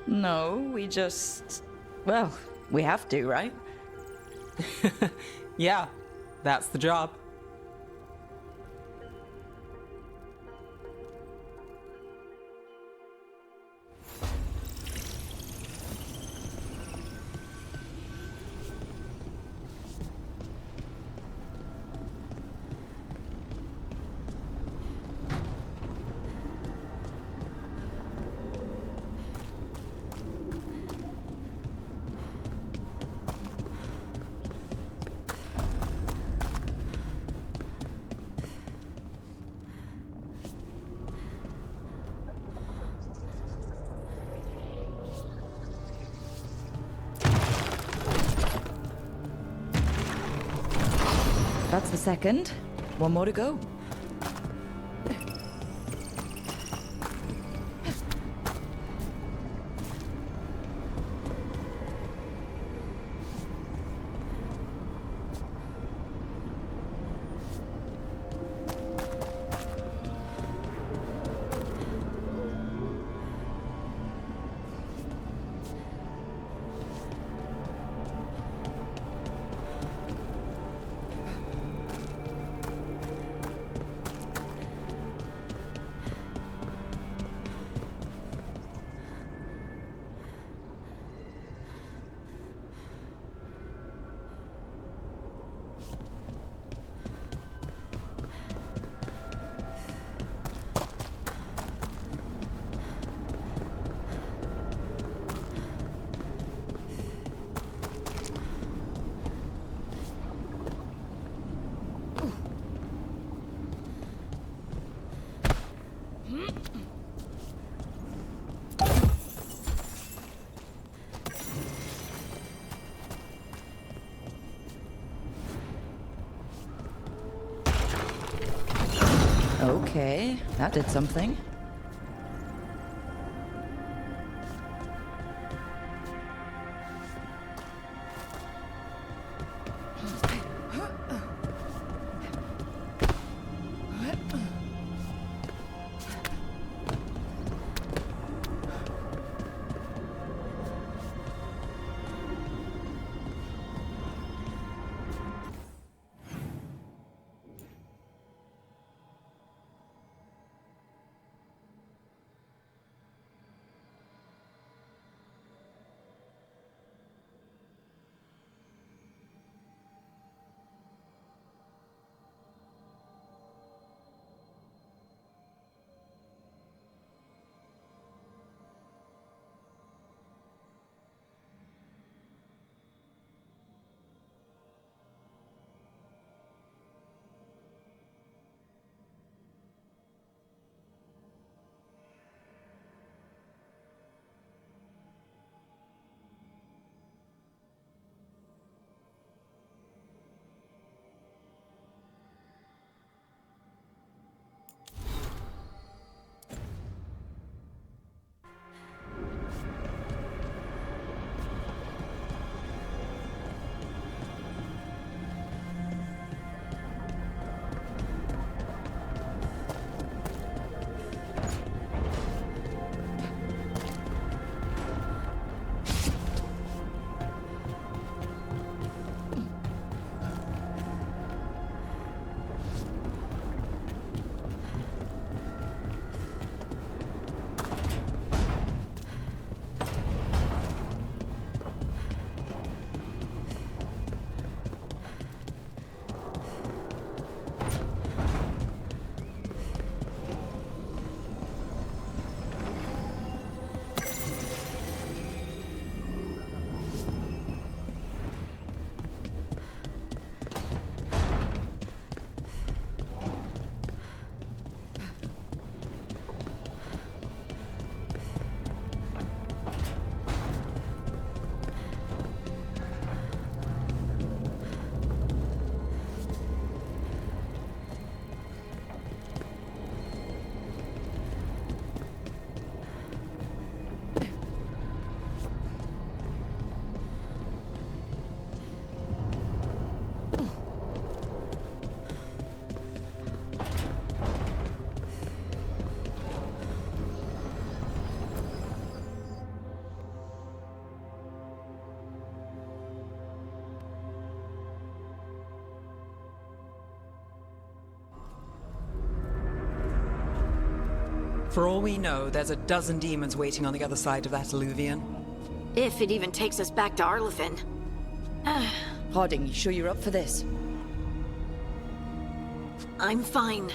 Speaker 3: No, we just... Well, we have to, right?
Speaker 8: Yeah, that's the job.
Speaker 3: That's the second. One more to go. Okay, that did something.
Speaker 8: For all we know, there's a dozen demons waiting on the other side of that alluvion.
Speaker 2: If it even takes us back to Arlefin.
Speaker 3: Harding, you sure you're up for this?
Speaker 2: I'm fine.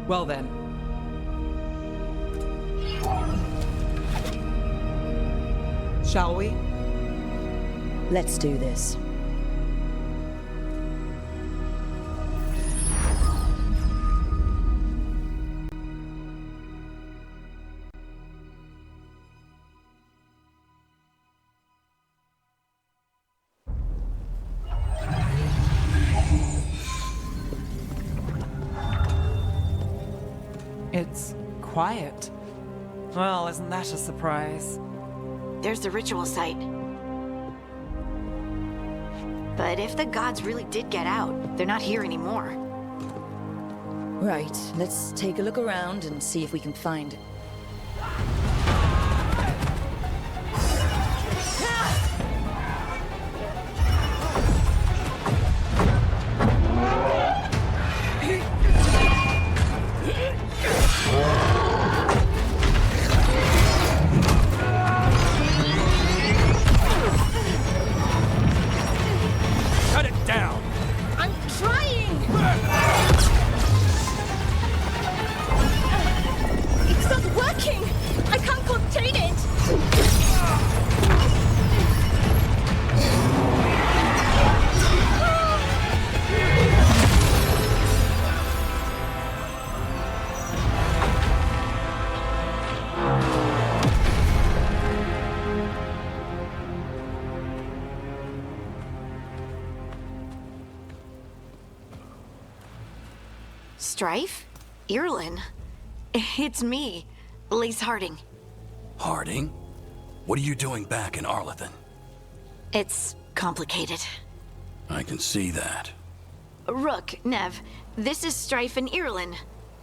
Speaker 8: Well then. Shall we?
Speaker 3: Let's do this.
Speaker 8: It's quiet. Well, isn't that a surprise?
Speaker 2: There's the ritual site. But if the gods really did get out, they're not here anymore.
Speaker 3: Right, let's take a look around and see if we can find it.
Speaker 2: Strife? Irlin? It's me, Lace Harding.
Speaker 11: Harding? What are you doing back in Arlethan?
Speaker 2: It's complicated.
Speaker 11: I can see that.
Speaker 2: Rook, Nev, this is Strife and Irlin.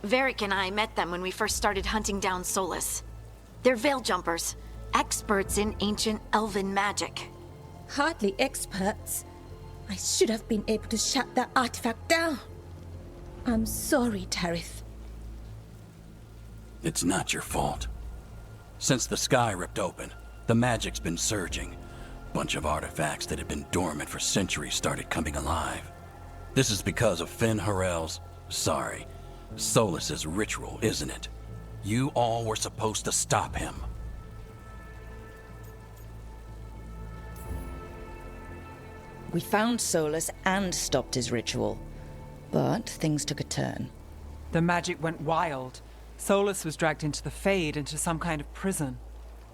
Speaker 2: Varric and I met them when we first started hunting down Solus. They're veil jumpers, experts in ancient elven magic.
Speaker 12: Hardly experts. I should have been able to shut that artifact down. I'm sorry, Tarith.
Speaker 11: It's not your fault. Since the sky ripped open, the magic's been surging. Bunch of artifacts that had been dormant for centuries started coming alive. This is because of Finn Harel's... sorry, Solus's ritual, isn't it? You all were supposed to stop him.
Speaker 3: We found Solus and stopped his ritual. But things took a turn.
Speaker 8: The magic went wild. Solus was dragged into the Fade, into some kind of prison.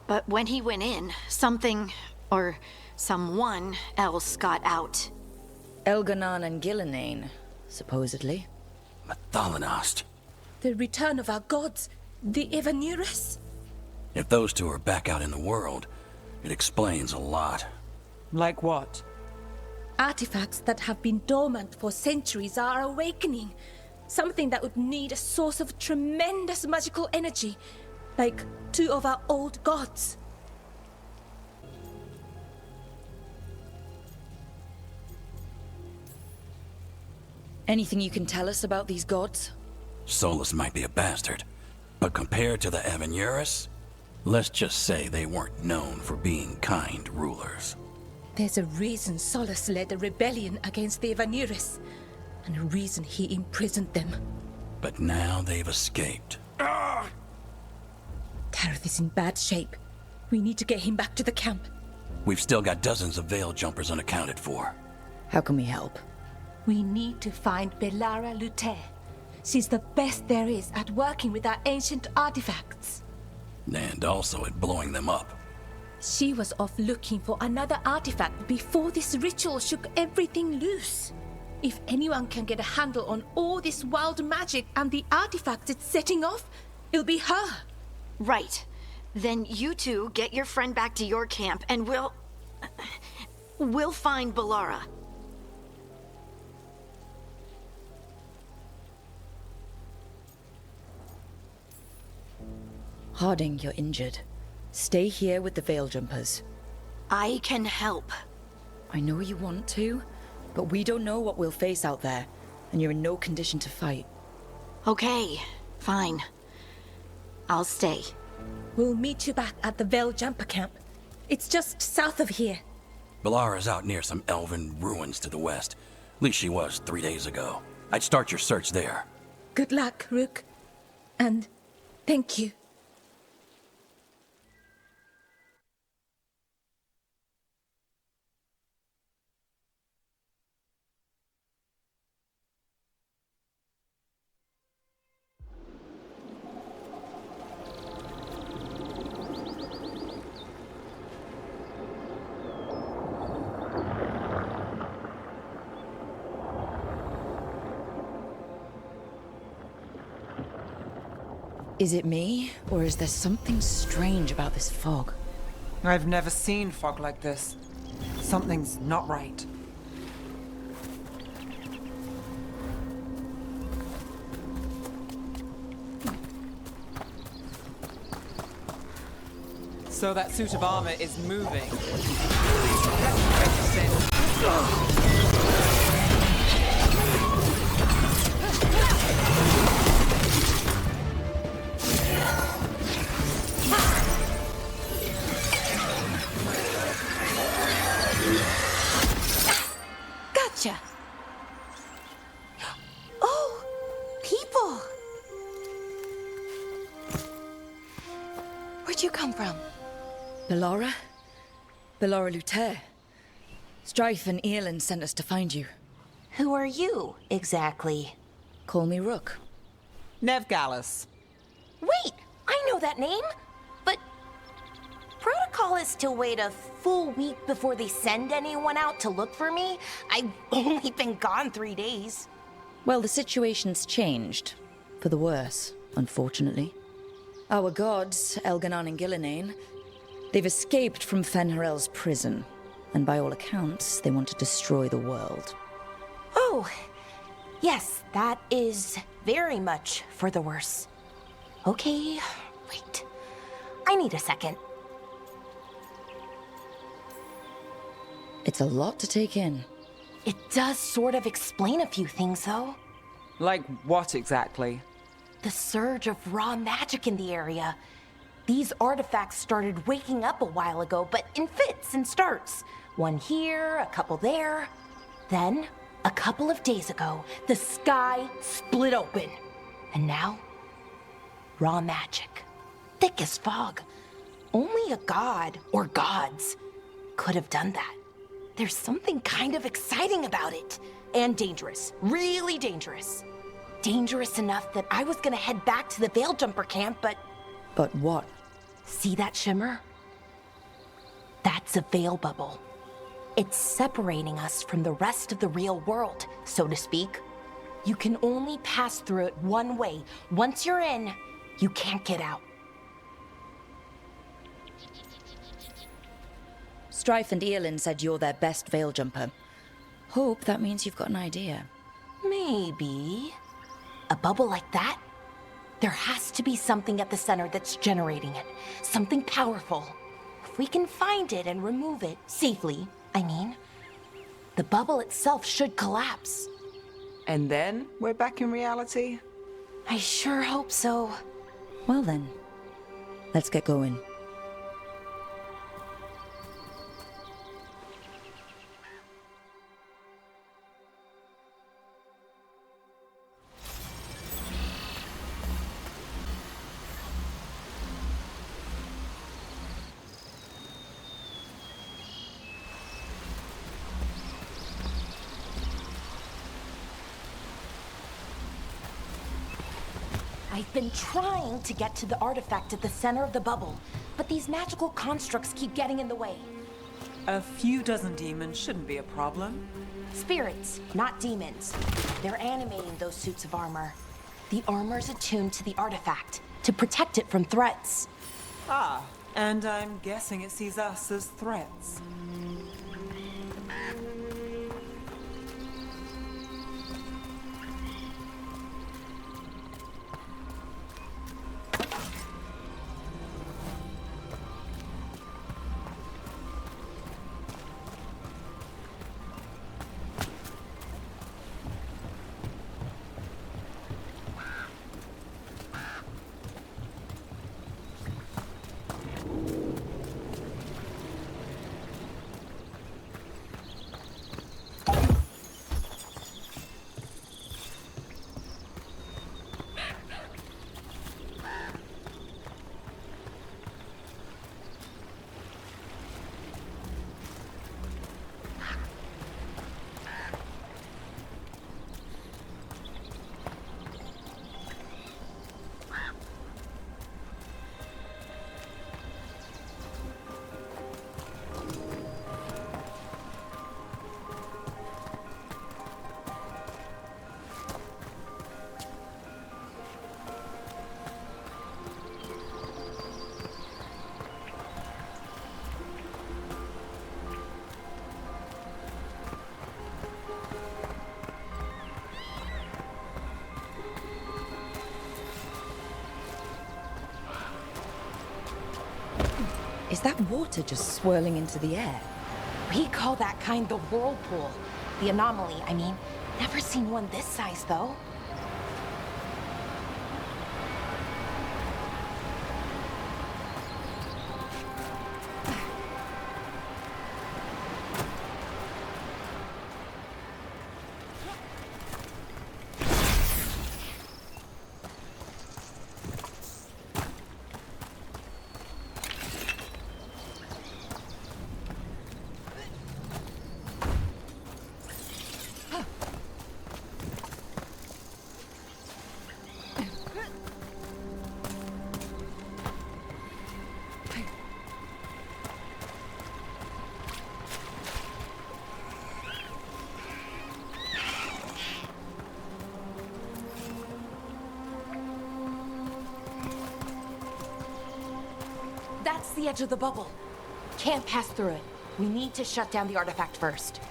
Speaker 2: But when he went in, something, or someone else got out.
Speaker 3: Elganan and Gillenane, supposedly.
Speaker 11: Mathalanost.
Speaker 12: The return of our gods, the Evanurus.
Speaker 11: If those two are back out in the world, it explains a lot.
Speaker 8: Like what?
Speaker 12: Artifacts that have been dormant for centuries are awakening. Something that would need a source of tremendous magical energy, like two of our old gods.
Speaker 3: Anything you can tell us about these gods?
Speaker 11: Solus might be a bastard, but compared to the Evanurus, let's just say they weren't known for being kind rulers.
Speaker 12: There's a reason Solus led a rebellion against the Evanurus, and a reason he imprisoned them.
Speaker 11: But now they've escaped.
Speaker 12: Tarith is in bad shape. We need to get him back to the camp.
Speaker 11: We've still got dozens of veil jumpers unaccounted for.
Speaker 3: How can we help?
Speaker 12: We need to find Belara Luthe. She's the best there is at working with our ancient artifacts.
Speaker 11: And also at blowing them up.
Speaker 12: She was off looking for another artifact before this ritual shook everything loose. If anyone can get a handle on all this wild magic and the artifacts it's setting off, it'll be her.
Speaker 2: Right. Then you two get your friend back to your camp and we'll find Belara.
Speaker 3: Harding, you're injured. Stay here with the veil jumpers.
Speaker 2: I can help.
Speaker 3: I know you want to, but we don't know what we'll face out there, and you're in no condition to fight.
Speaker 2: Okay, fine. I'll stay.
Speaker 12: We'll meet you back at the veil jumper camp. It's just south of here.
Speaker 11: Belara's out near some elven ruins to the west. At least she was 3 days ago. I'd start your search there.
Speaker 12: Good luck, Rook. And thank you.
Speaker 3: Is it me, or is there something strange about this fog?
Speaker 8: I've never seen fog like this. Something's not right. So that suit of armor is moving.
Speaker 12: Gotcha. Oh, people.
Speaker 13: Where'd you come from?
Speaker 3: Belara? Belara Luthe. Strife and Irlin sent us to find you.
Speaker 13: Who are you, exactly?
Speaker 3: Call me Rook.
Speaker 8: Nev Gallus.
Speaker 13: Wait, I know that name. But protocol is to wait a full week before they send anyone out to look for me. I've only been gone 3 days.
Speaker 3: Well, the situation's changed. For the worse, unfortunately. Our gods, Elganon and Gillinane, they've escaped from Fenrirel's prison. And by all accounts, they want to destroy the world.
Speaker 13: Oh, yes, that is very much for the worse. Okay, wait. I need a second.
Speaker 3: It's a lot to take in.
Speaker 13: It does sort of explain a few things, though.
Speaker 8: Like what exactly?
Speaker 13: The surge of raw magic in the area. These artifacts started waking up a while ago, but in fits and starts. One here, a couple there. Then, a couple of days ago, the sky split open. And now, raw magic. Thick as fog. Only a god, or gods, could have done that. There's something kind of exciting about it. And dangerous. Really dangerous. Dangerous enough that I was gonna head back to the Veil Jumper camp, but...
Speaker 3: But what?
Speaker 13: See that shimmer? That's a veil bubble. It's separating us from the rest of the real world, so to speak. You can only pass through it one way. Once you're in, you can't get out.
Speaker 3: Strife and Eolin said you're their best Veil Jumper. Hope that means you've got an idea.
Speaker 13: Maybe. A bubble like that? There has to be something at the center that's generating it. Something powerful. If we can find it and remove it, safely, I mean, the bubble itself should collapse.
Speaker 8: And then we're back in reality?
Speaker 13: I sure hope so.
Speaker 3: Well then, let's get going.
Speaker 13: I've been trying to get to the artifact at the center of the bubble, but these magical constructs keep getting in the way.
Speaker 14: A few dozen demons shouldn't be a problem.
Speaker 13: Spirits, not demons. They're animating those suits of armor. The armor's attuned to the artifact, to protect it from threats.
Speaker 14: Ah, and I'm guessing it sees us as threats.
Speaker 3: Is that water just swirling into the air?
Speaker 13: We call that kind the whirlpool. The anomaly, I mean. Never seen one this size, though. the edge of the bubble. Can't pass through it. We need to shut down the artifact first.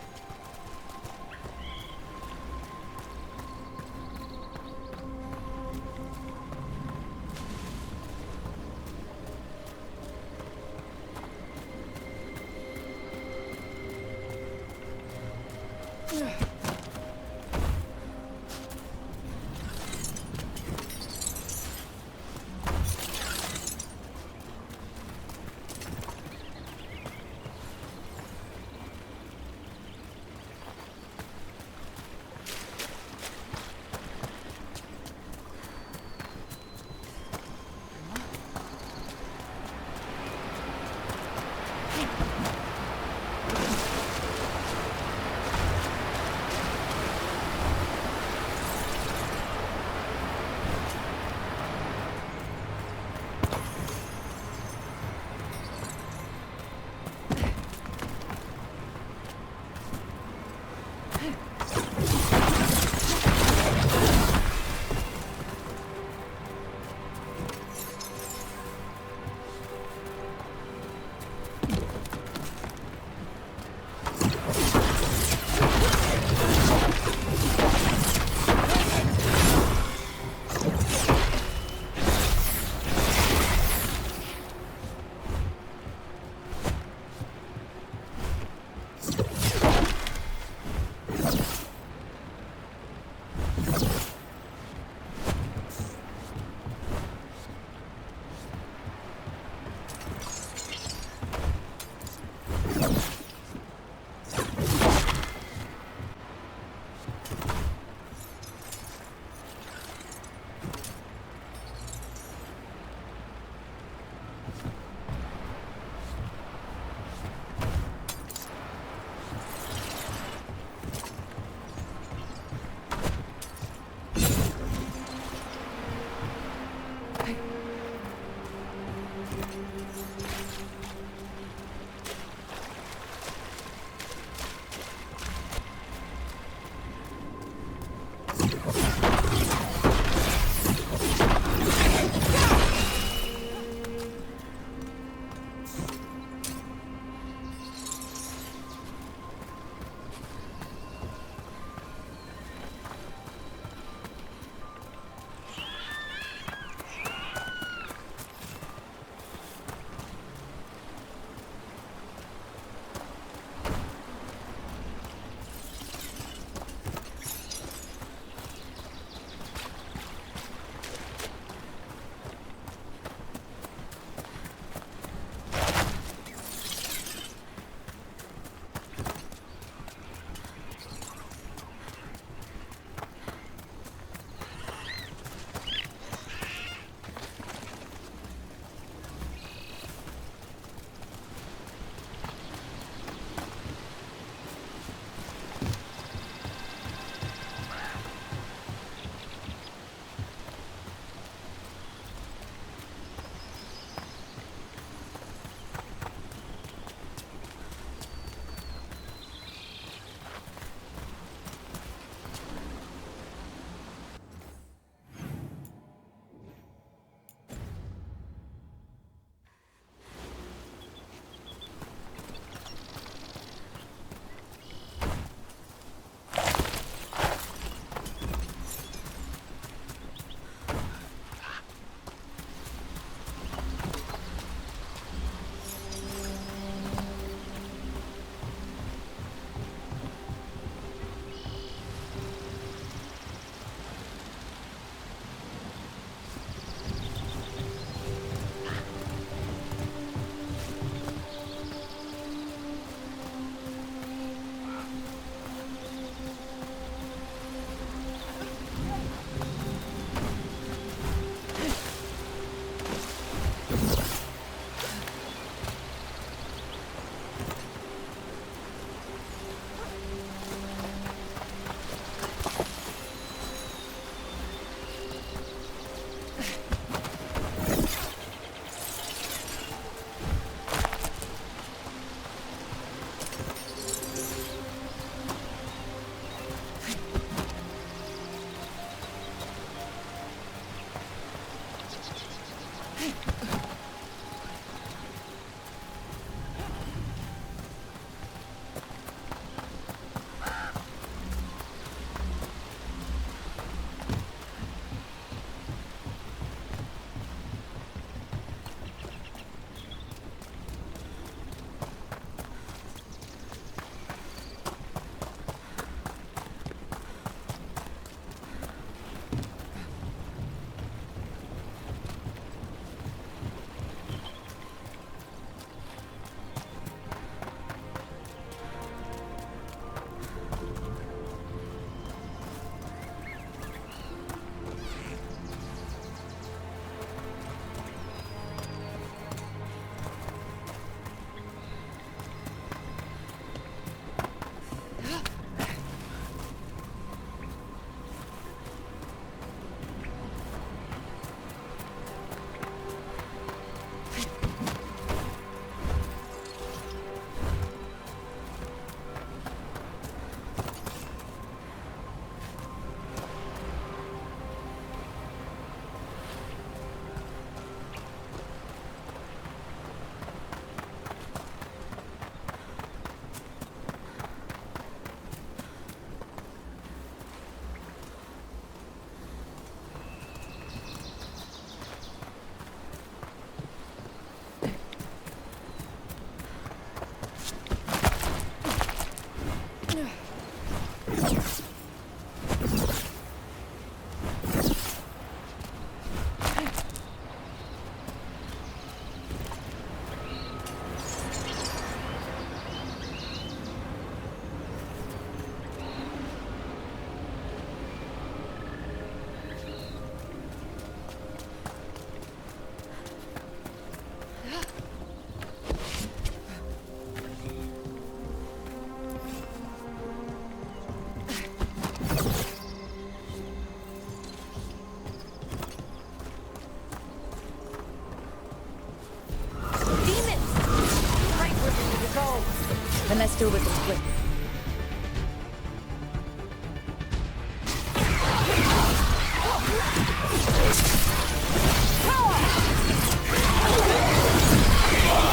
Speaker 12: through with them quick.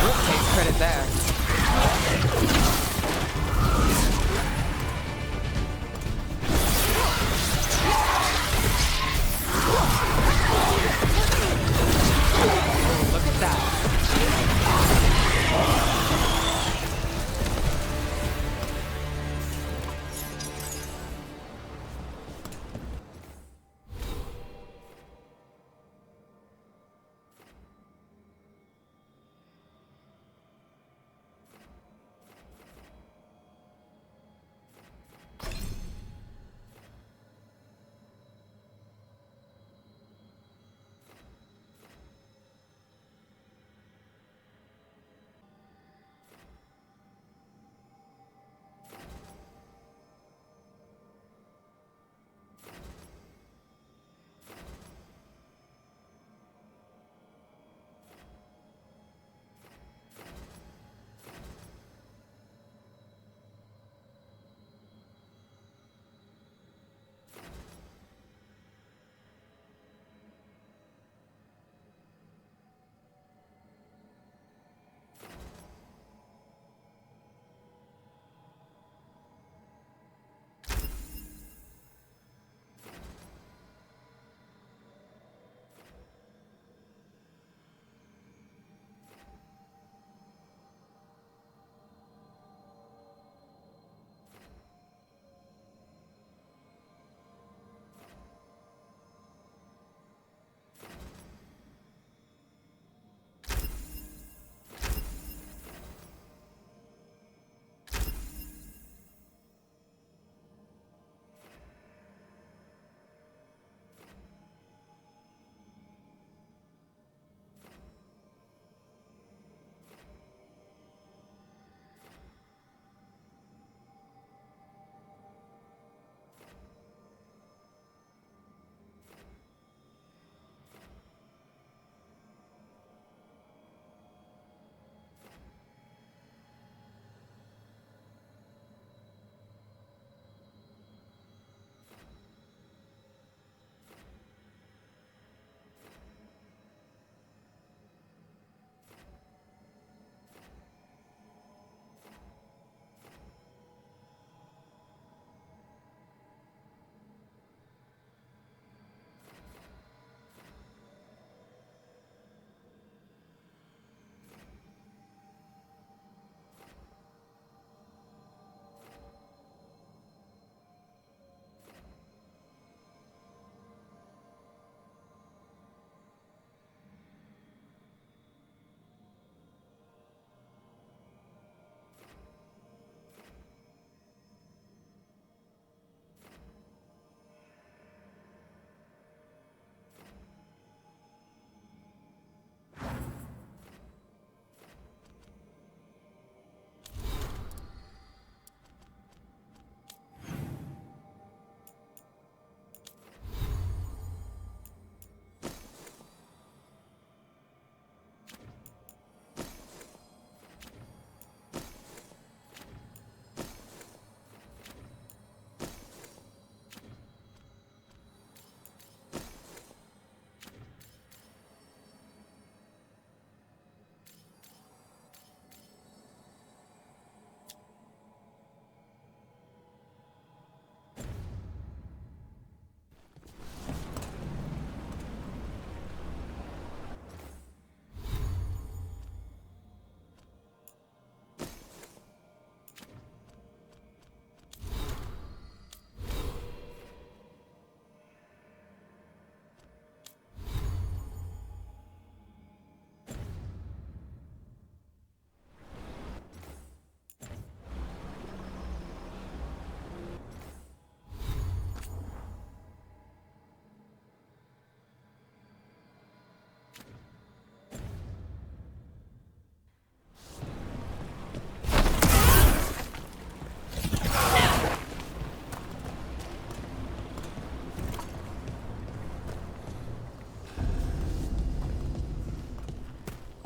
Speaker 8: Brooke takes credit there. Look at that.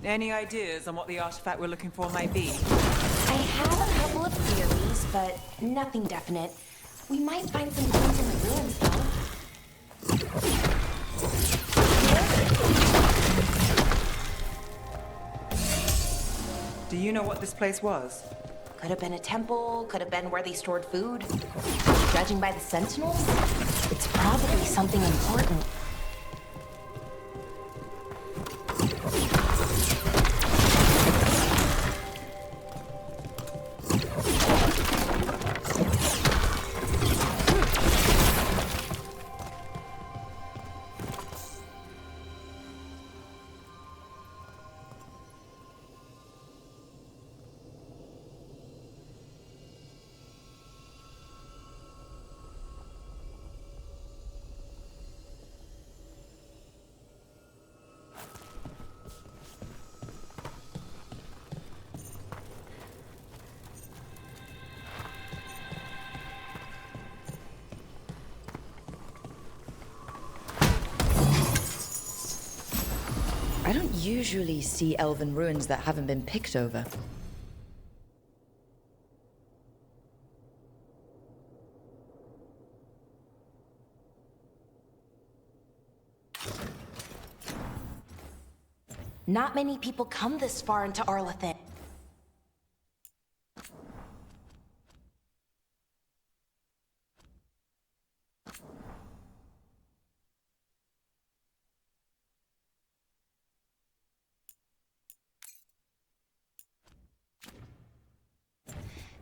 Speaker 14: Any ideas on what the artifact we're looking for might be?
Speaker 13: I have a couple of theories, but nothing definite. We might find some clues in the ruins, though.
Speaker 14: Do you know what this place was?
Speaker 13: Could have been a temple, could have been where they stored food. Judging by the sentinels, it's probably something important.
Speaker 3: I don't usually see elven ruins that haven't been picked over.
Speaker 13: Not many people come this far into Arlathan.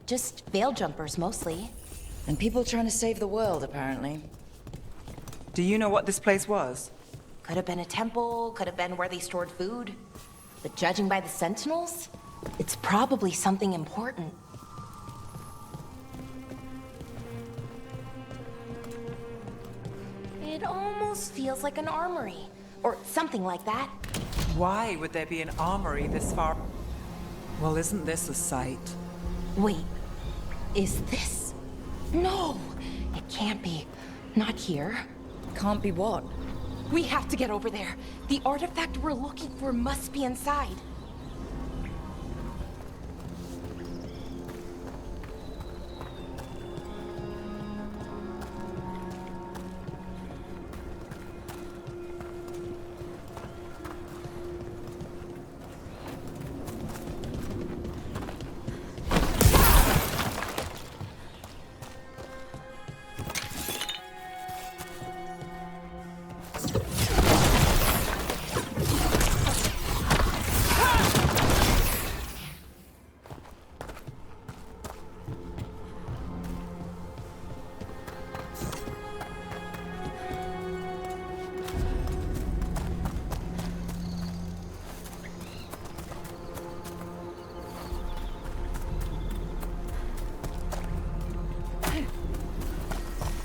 Speaker 13: Just veil jumpers, mostly.
Speaker 3: And people trying to save the world, apparently.
Speaker 14: Do you know what this place was?
Speaker 13: Could have been a temple, could have been where they stored food. But judging by the sentinels, it's probably something important. It almost feels like an armory, or something like that.
Speaker 14: Why would there be an armory this far? Well, isn't this a sight?
Speaker 13: Wait, is this? No, it can't be. Not here.
Speaker 3: Can't be what?
Speaker 13: We have to get over there. The artifact we're looking for must be inside.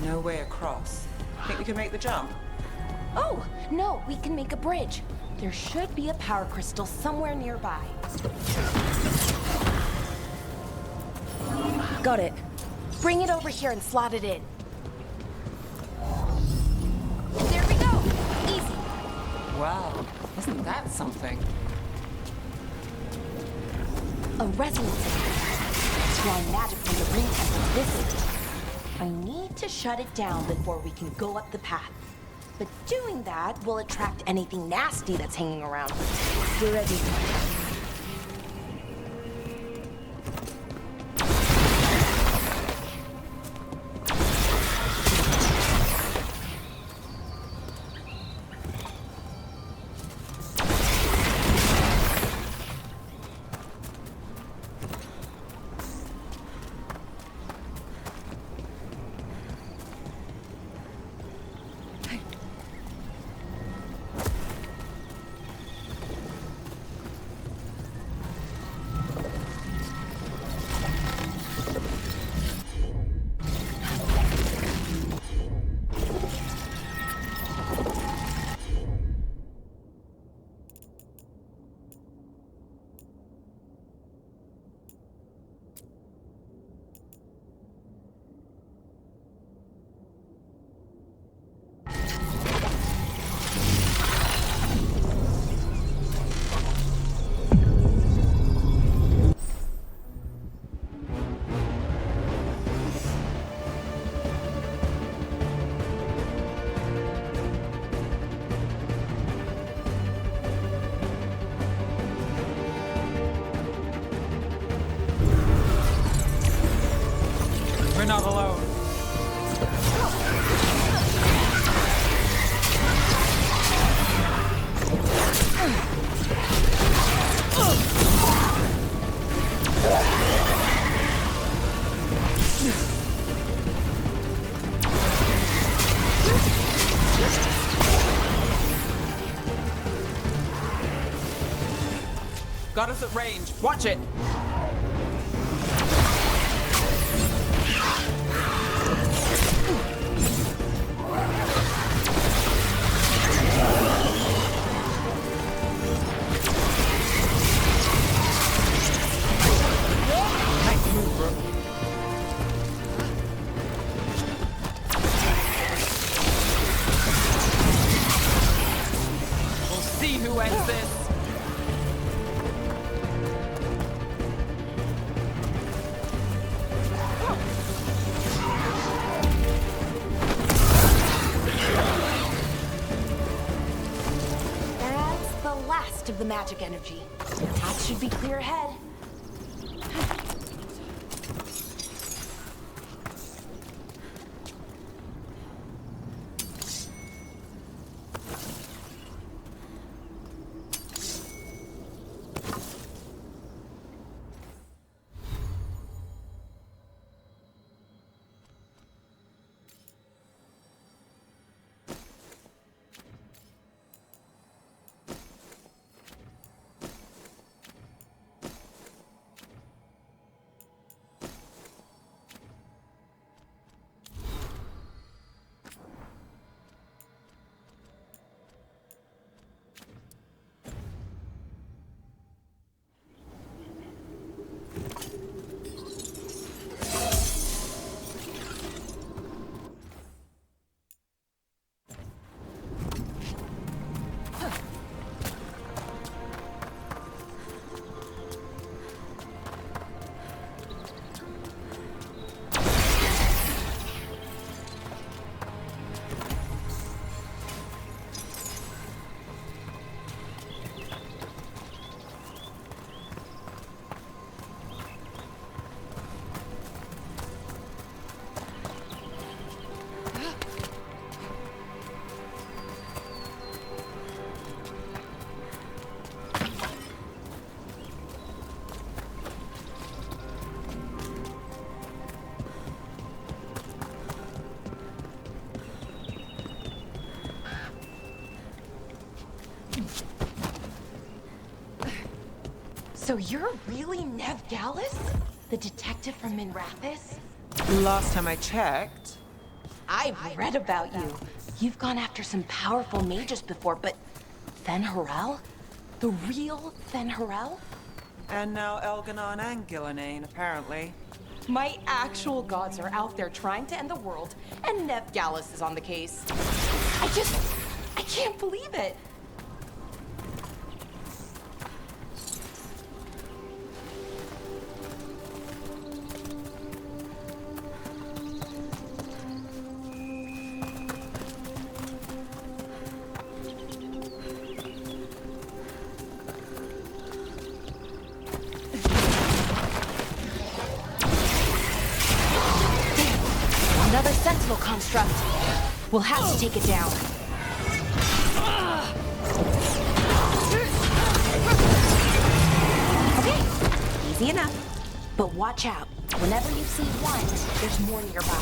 Speaker 14: No way across. Think we can make the jump?
Speaker 13: Oh, no, we can make a bridge. There should be a power crystal somewhere nearby.
Speaker 3: Got it.
Speaker 13: Bring it over here and slot it in. There we go. Easy.
Speaker 14: Wow, isn't that something?
Speaker 13: A resonance. Strong magic from the ring temple this. I need to shut it down before we can go up the path. But doing that will attract anything nasty that's hanging around.
Speaker 3: We're ready.
Speaker 14: We're not alone. Got us at range. Watch it! Nice move, bro. We'll see who ends this.
Speaker 13: Of the magic energy. The path should be clear ahead. So you're really Nev Gallus? The detective from Minrathis?
Speaker 14: Last time I checked.
Speaker 13: I've read about you. You've gone after some powerful mages before, but Fen Harel? The real Fen Harel?
Speaker 14: And now Elganon and Gillenane, apparently.
Speaker 13: My actual gods are out there trying to end the world, and Nev Gallus is on the case. I can't believe it. Another sentinel construct. We'll have to take it down. Okay, easy enough. But watch out. Whenever you see one, there's more nearby.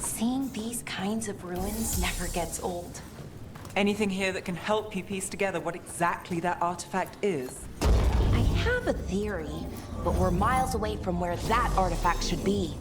Speaker 13: Seeing these kinds of ruins never gets old.
Speaker 14: Anything here that can help you piece together what exactly that artifact is?
Speaker 13: I have a theory, but we're miles away from where that artifact should be.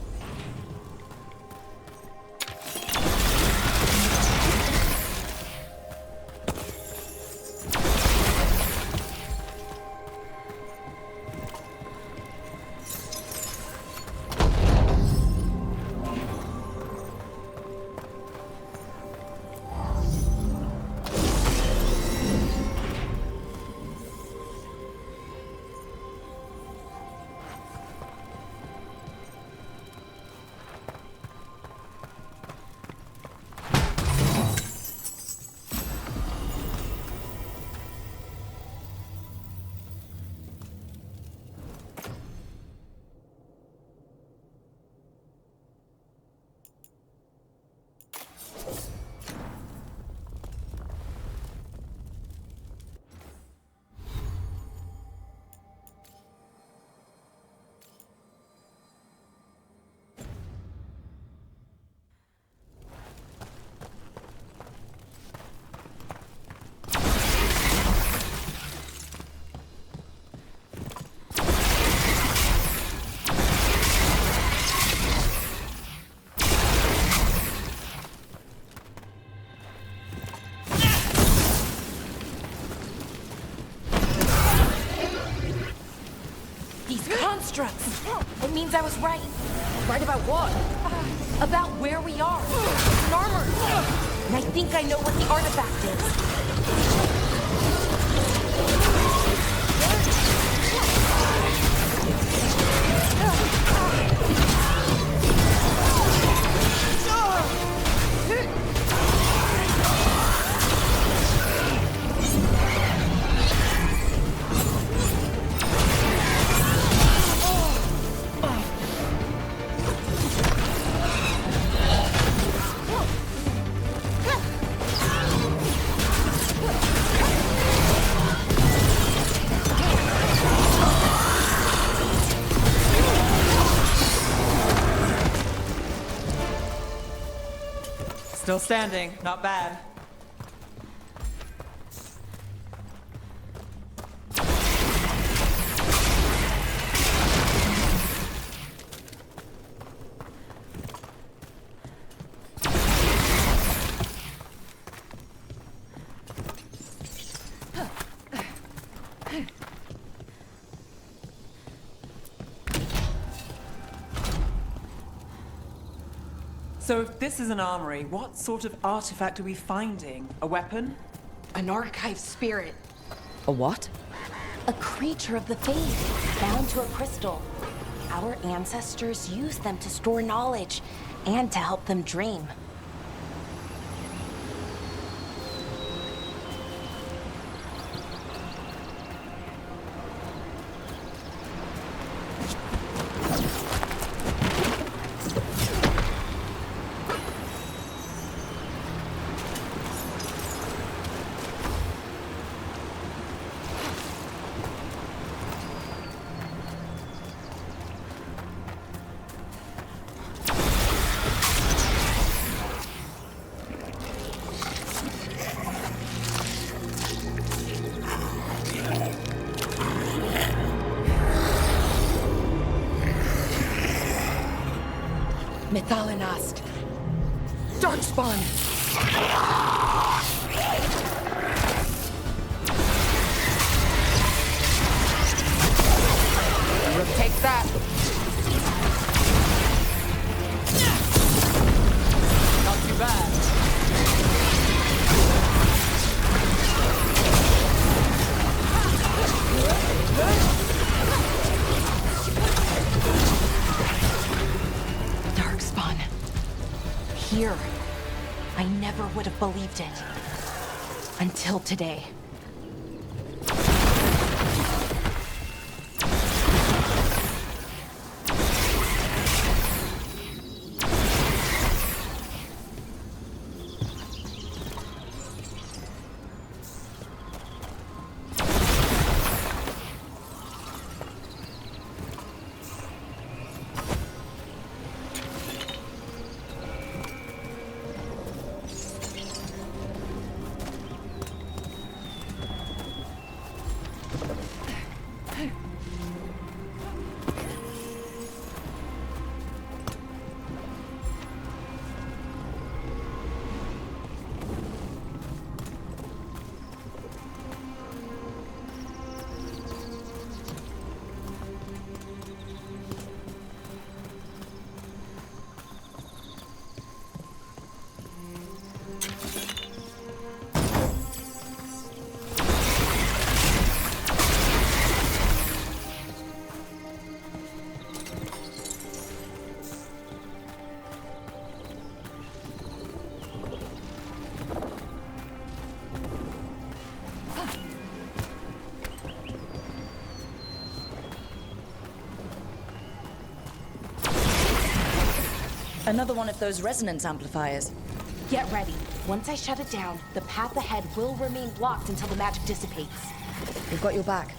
Speaker 13: constructs. It means I was right.
Speaker 2: Right about what?
Speaker 13: About where we are. It's an armor. And I think I know what the artifact is.
Speaker 14: Still standing, not bad. So if this is an armory, what sort of artifact are we finding? A weapon?
Speaker 13: An archive spirit.
Speaker 3: A what?
Speaker 13: A creature of the faith, bound to a crystal. Our ancestors used them to store knowledge and to help them dream. Methalinast. Darkspawn. Take that.
Speaker 14: Not too bad.
Speaker 13: Darkspawn. Here. I never would have believed it. Until today.
Speaker 3: Another one of those resonance amplifiers.
Speaker 13: Get ready. Once I shut it down, the path ahead will remain blocked until the magic dissipates.
Speaker 3: We've got your back.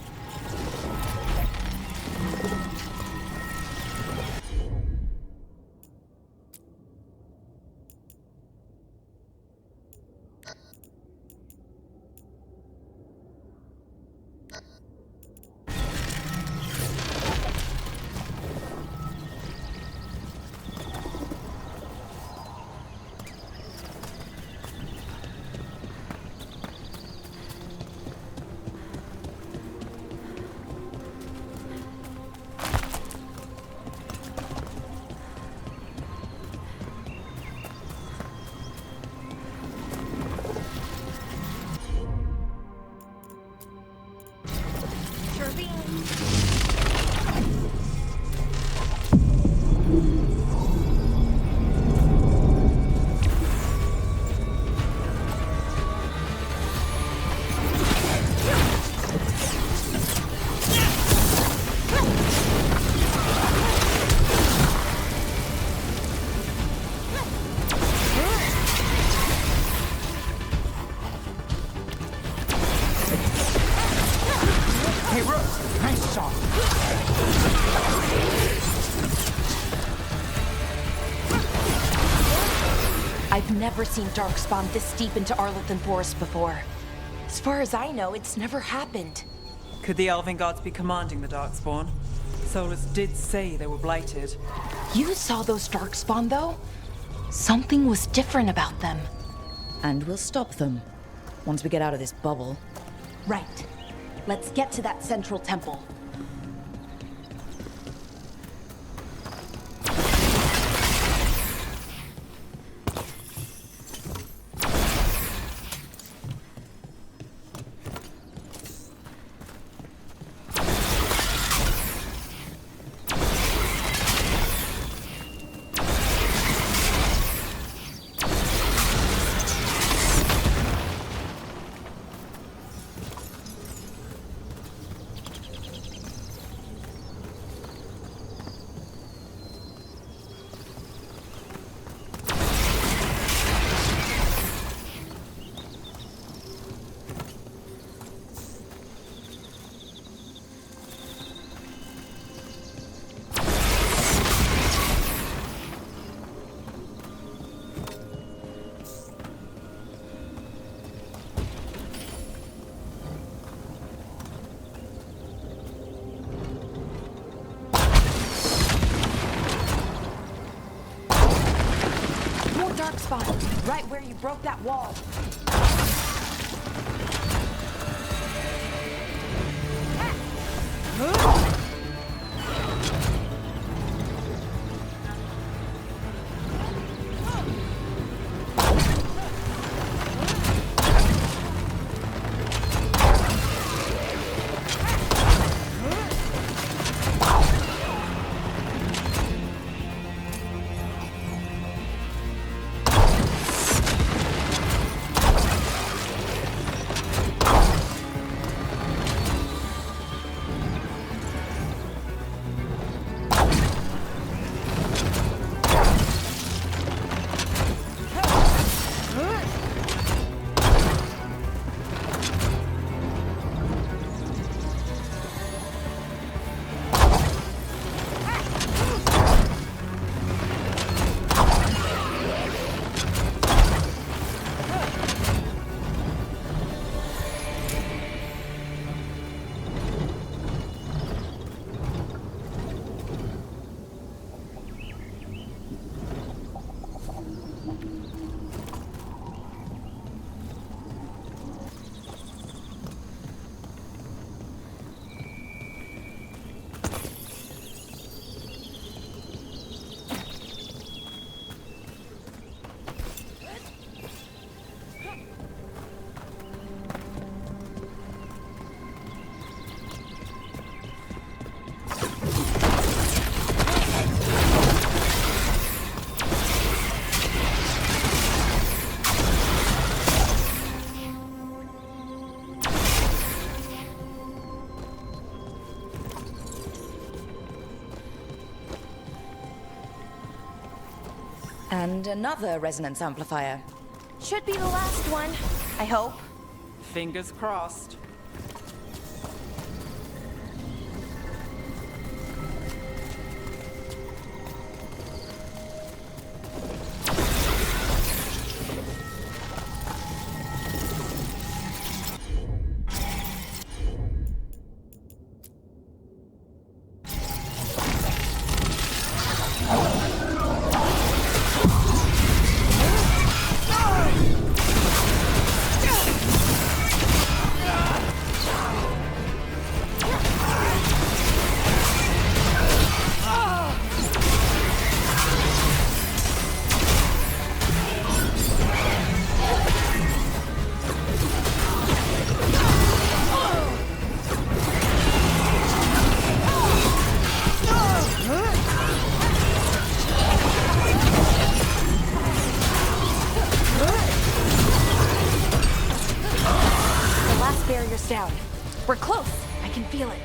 Speaker 7: Nice shot.
Speaker 13: I've never seen Darkspawn this deep into Arlothan Forest before. As far as I know, it's never happened.
Speaker 14: Could the Elven Gods be commanding the Darkspawn? Solus did say they were blighted.
Speaker 13: You saw those Darkspawn, though? Something was different about them.
Speaker 3: And we'll stop them once we get out of this bubble.
Speaker 13: Right. Let's get to that central temple. Darkspawn, right where you broke that wall.
Speaker 3: And another resonance amplifier.
Speaker 13: Should be the last one, I hope.
Speaker 14: Fingers crossed.
Speaker 13: Down. We're close. I can feel it.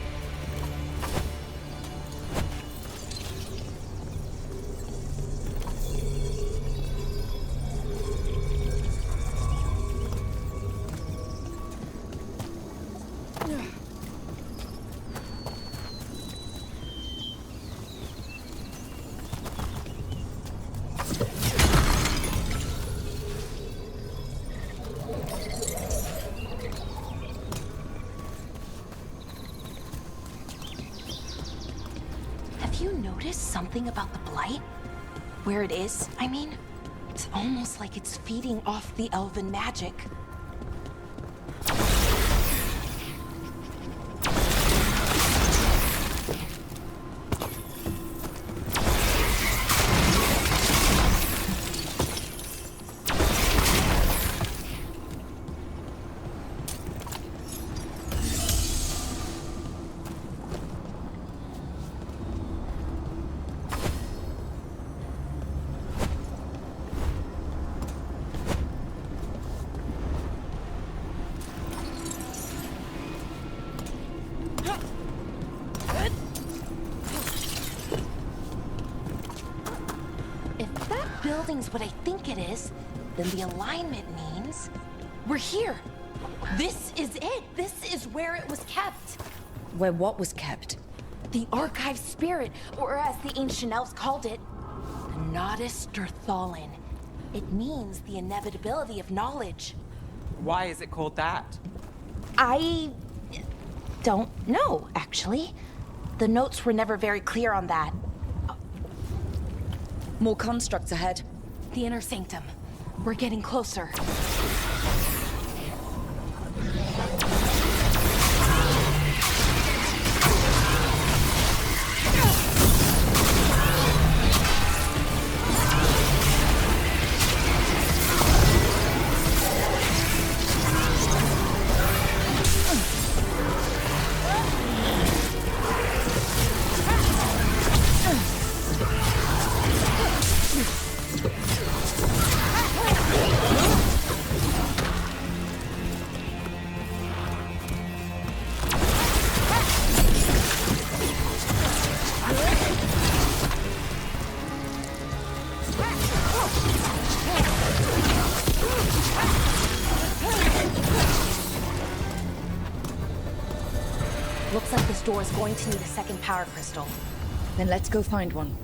Speaker 13: notice something about the blight? Where it is, I mean? It's almost like it's feeding off the elven magic. Building's what I think it is, then the alignment means we're here. This is it. This is where it was kept.
Speaker 3: Where what was kept?
Speaker 13: The archive spirit, or as the ancient elves called it, the Nodus Derthalin. It means the inevitability of knowledge.
Speaker 14: Why is it called that?
Speaker 13: I don't know, actually. The notes were never very clear on that.
Speaker 3: More constructs ahead.
Speaker 13: The inner sanctum. We're getting closer. Looks like this door is going to need a second power crystal.
Speaker 3: Then let's go find one.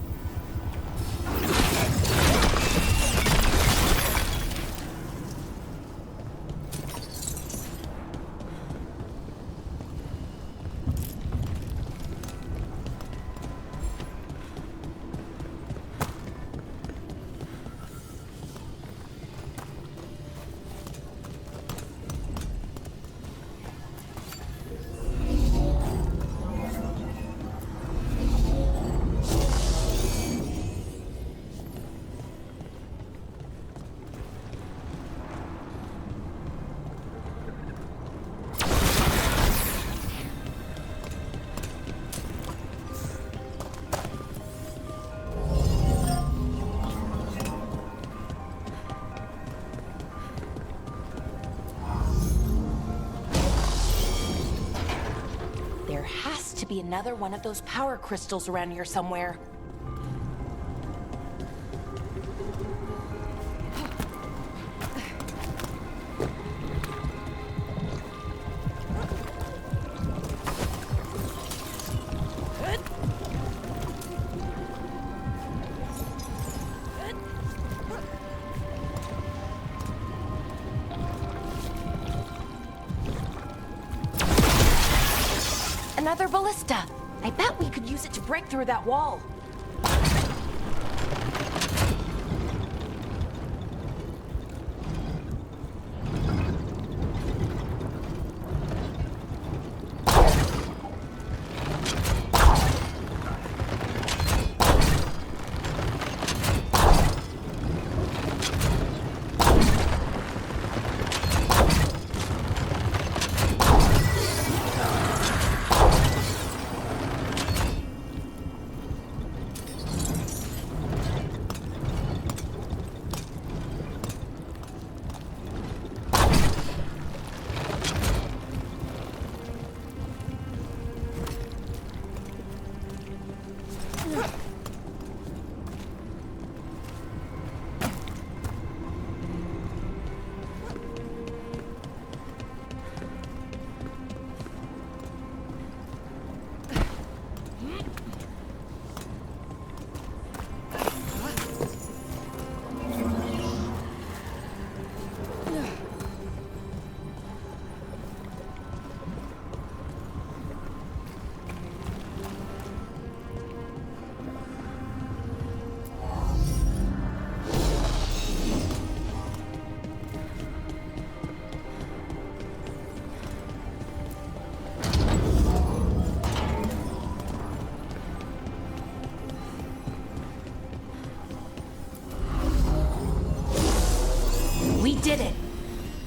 Speaker 13: There has to be another one of those power crystals around here somewhere. Another ballista. I bet we could use it to break through that wall.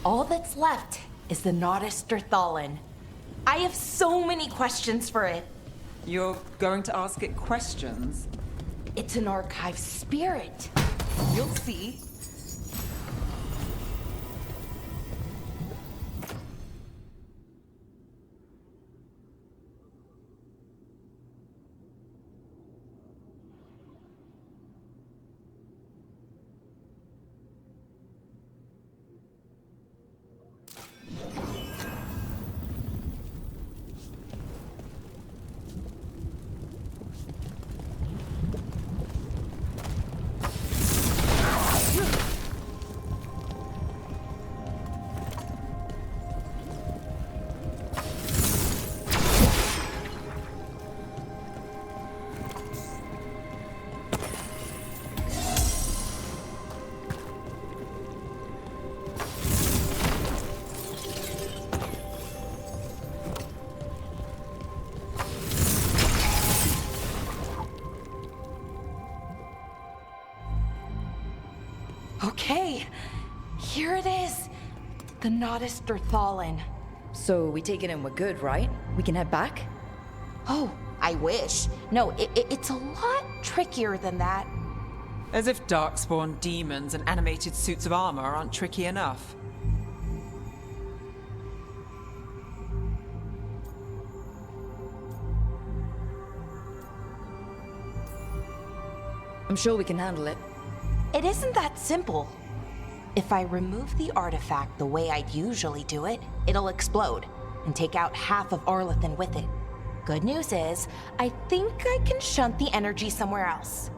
Speaker 13: All that's left is the Nodus Derthalin. I have so many questions for it.
Speaker 14: You're going to ask it questions?
Speaker 13: It's an archive spirit.
Speaker 14: You'll see.
Speaker 13: Okay, here it is. The Nodus Derthalin.
Speaker 3: So we take it and we're good, right? We can head back?
Speaker 13: Oh, I wish. No, it's a lot trickier than that.
Speaker 14: As if darkspawn demons and animated suits of armor aren't tricky enough.
Speaker 3: I'm sure we can handle it.
Speaker 13: It isn't that simple. If I remove the artifact the way I'd usually do it, it'll explode and take out half of Arlethan with it. Good news is, I think I can shunt the energy somewhere else.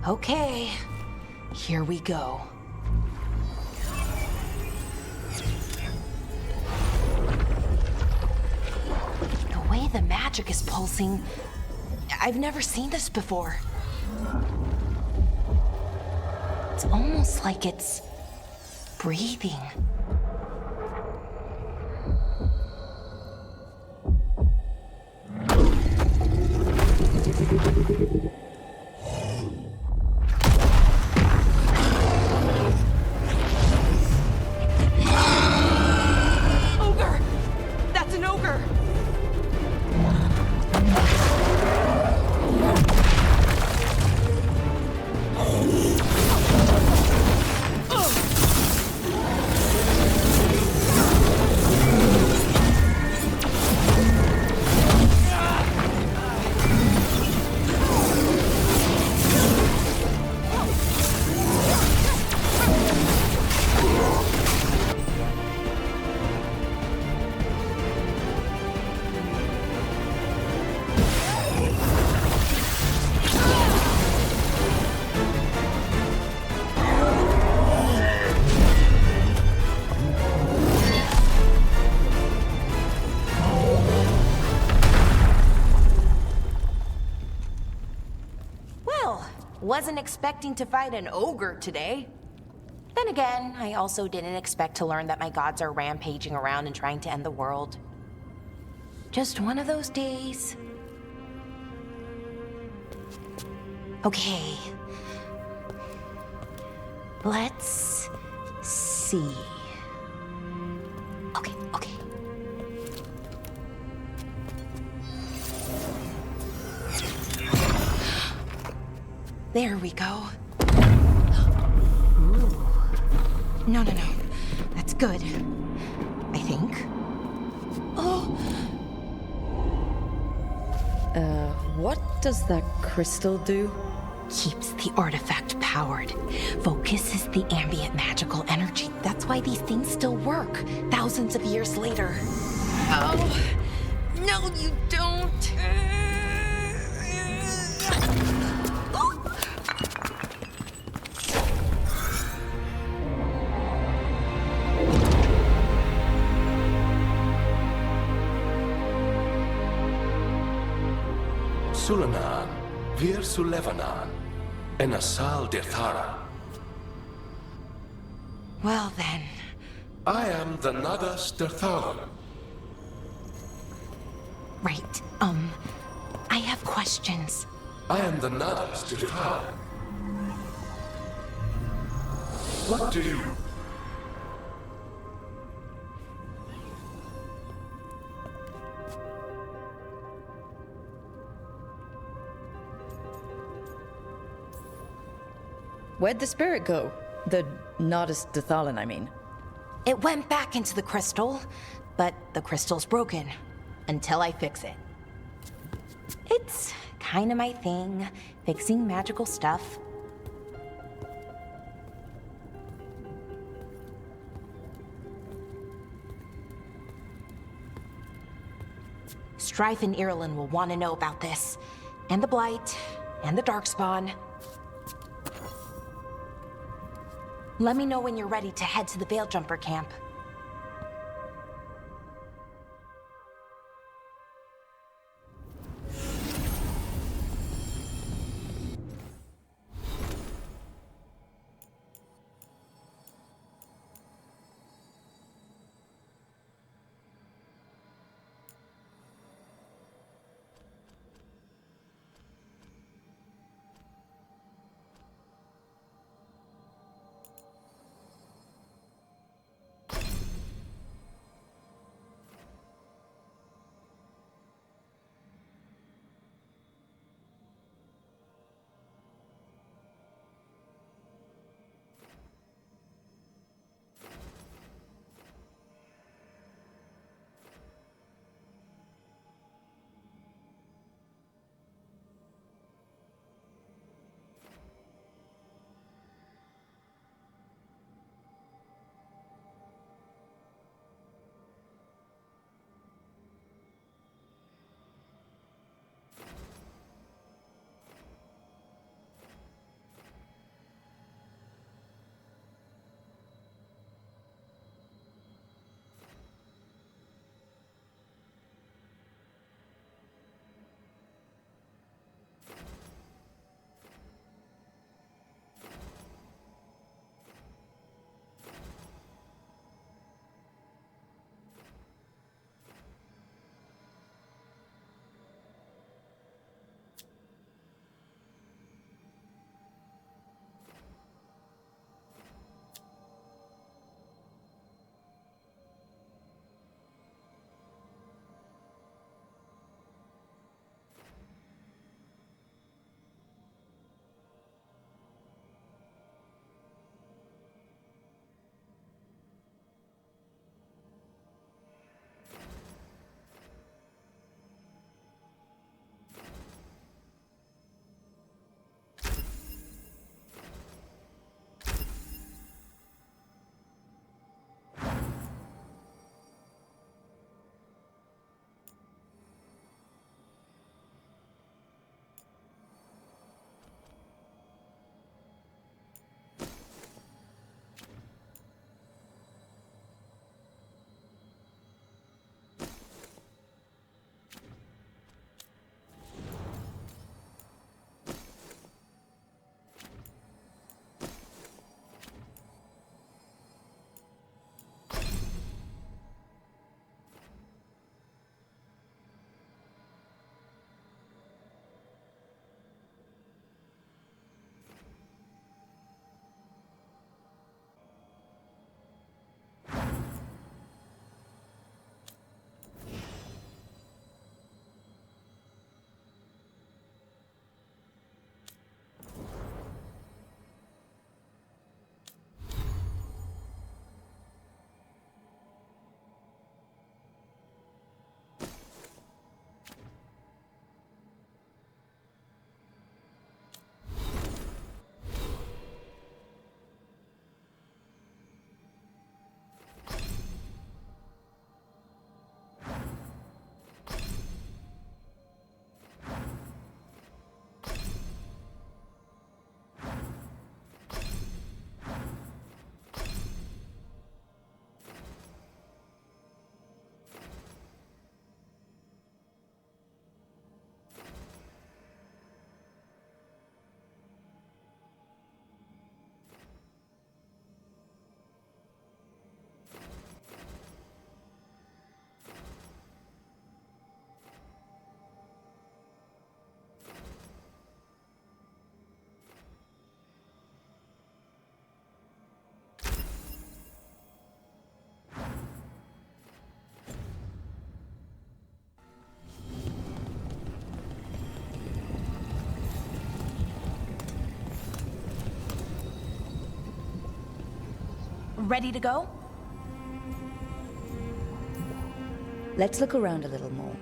Speaker 13: Okay, here we go. The way the magic is pulsing, I've never seen this before. It's almost like it's breathing.
Speaker 6: Ogre! That's an ogre!
Speaker 13: Wasn't expecting to fight an ogre today. Then again, I also didn't expect to learn that my gods are rampaging around and trying to end the world. Just one of those days. Okay. Let's see. Okay. There we go. Ooh. No. That's good. I think. Oh!
Speaker 3: What does that crystal do?
Speaker 13: Keeps the artifact powered. Focuses the ambient magical energy. That's why these things still work, thousands of years later. Oh! No, you don't!
Speaker 15: Sulanan, Vir Sulevanan, and Asal Dirthara.
Speaker 13: Well then.
Speaker 15: I am the Nadas Dirthalan.
Speaker 13: Right, I have questions.
Speaker 15: I am the Nadas Dirthalan. What do you...
Speaker 3: Where'd the spirit go? The Nardus Dathalan, I mean.
Speaker 13: It went back into the crystal, but the crystal's broken. Until I fix it. It's kinda my thing, fixing magical stuff. Strife and Irulan will want to know about this. And the Blight, and the Darkspawn. Let me know when you're ready to head to the Veil-Jumper camp. Ready to go?
Speaker 3: Let's look around a little more.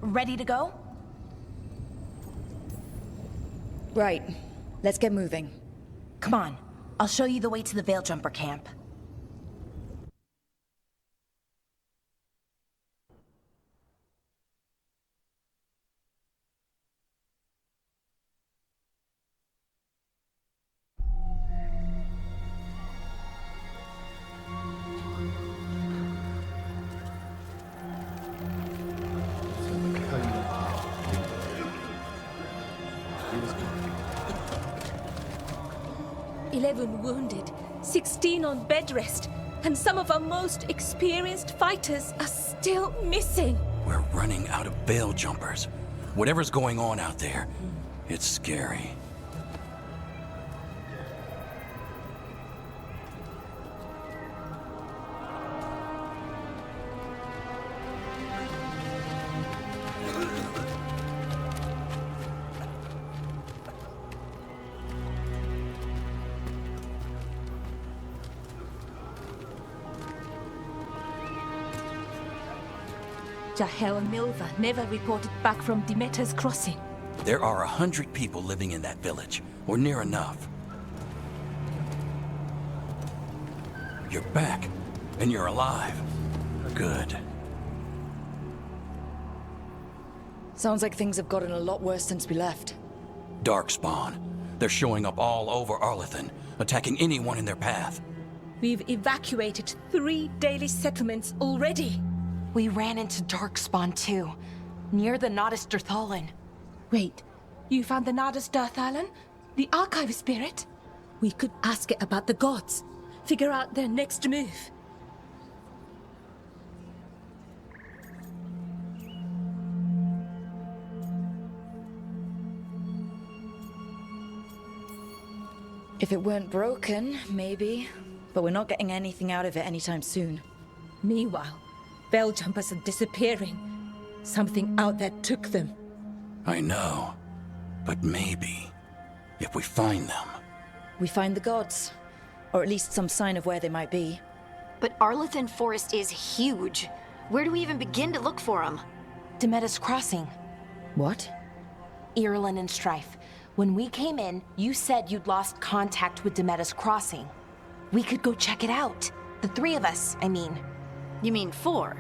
Speaker 13: Ready to go?
Speaker 3: Right. Let's get moving.
Speaker 13: Come on. I'll show you the way to the Veil Jumper camp.
Speaker 12: Wounded, 16 on bed rest, and some of our most experienced fighters are still missing.
Speaker 11: We're running out of Veil Jumpers. Whatever's going on out there, it's scary.
Speaker 12: Jahel and Milva never reported back from Demeter's crossing.
Speaker 11: There are 100 people living in that village, or near enough. You're back, and you're alive. Good.
Speaker 3: Sounds like things have gotten a lot worse since we left.
Speaker 11: Darkspawn. They're showing up all over Arlethan, attacking anyone in their path.
Speaker 12: We've evacuated 3 daily settlements already.
Speaker 13: We ran into Darkspawn too, near the Nodus Dirthalan.
Speaker 12: Wait, you found the Nodus Dirthalan? The archive spirit? We could ask it about the gods. Figure out their next move.
Speaker 3: If it weren't broken, maybe. But we're not getting anything out of it anytime soon.
Speaker 12: Meanwhile, Veil Jumpers are disappearing. Something out there took them.
Speaker 11: I know. But maybe, if we find them...
Speaker 3: We find the gods. Or at least some sign of where they might be.
Speaker 2: But Arlethan Forest is huge. Where do we even begin to look for them?
Speaker 13: Demeter's Crossing.
Speaker 3: What?
Speaker 13: Irulan and Strife. When we came in, you said you'd lost contact with Demeter's Crossing. We could go check it out. The 3 of us, I mean.
Speaker 2: You mean 4?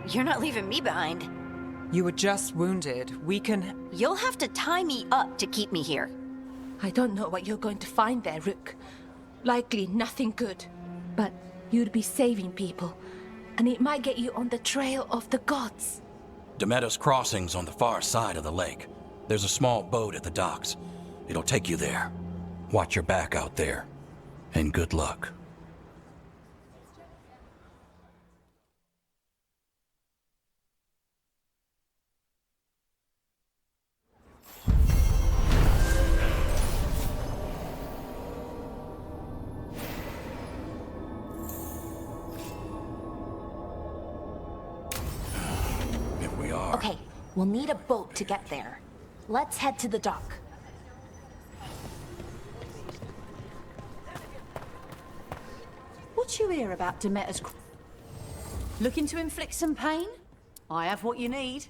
Speaker 2: You're not leaving me behind.
Speaker 14: You were just wounded. We can...
Speaker 2: You'll have to tie me up to keep me here.
Speaker 12: I don't know what you're going to find there, Rook. Likely nothing good. But you'd be saving people. And it might get you on the trail of the gods.
Speaker 11: Demeter's Crossing's on the far side of the lake. There's a small boat at the docks. It'll take you there. Watch your back out there. And good luck.
Speaker 13: Okay, we'll need a boat to get there. Let's head to the dock.
Speaker 6: What you hear about Demeter's... Looking to inflict some pain? I have what you need.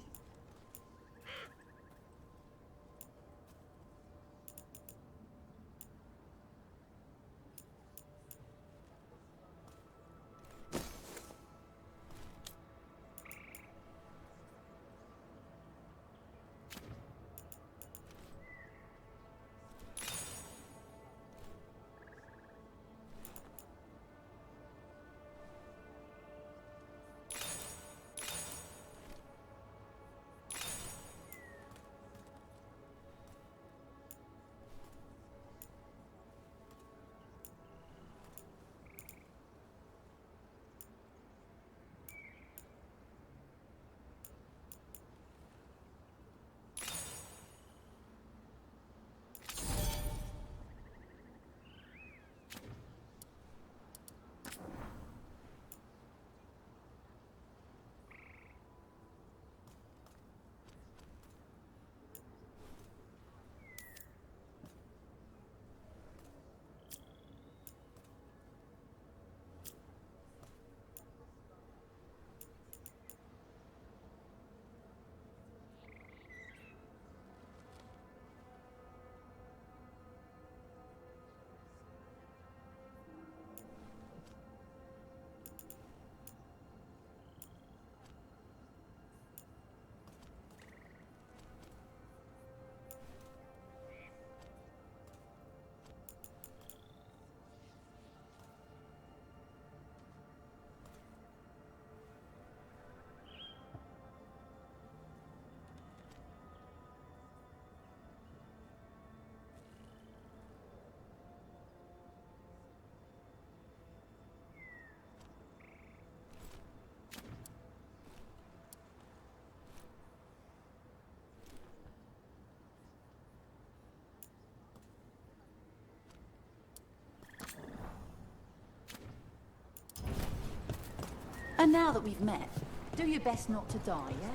Speaker 6: And now that we've met, do your best not to die, yeah?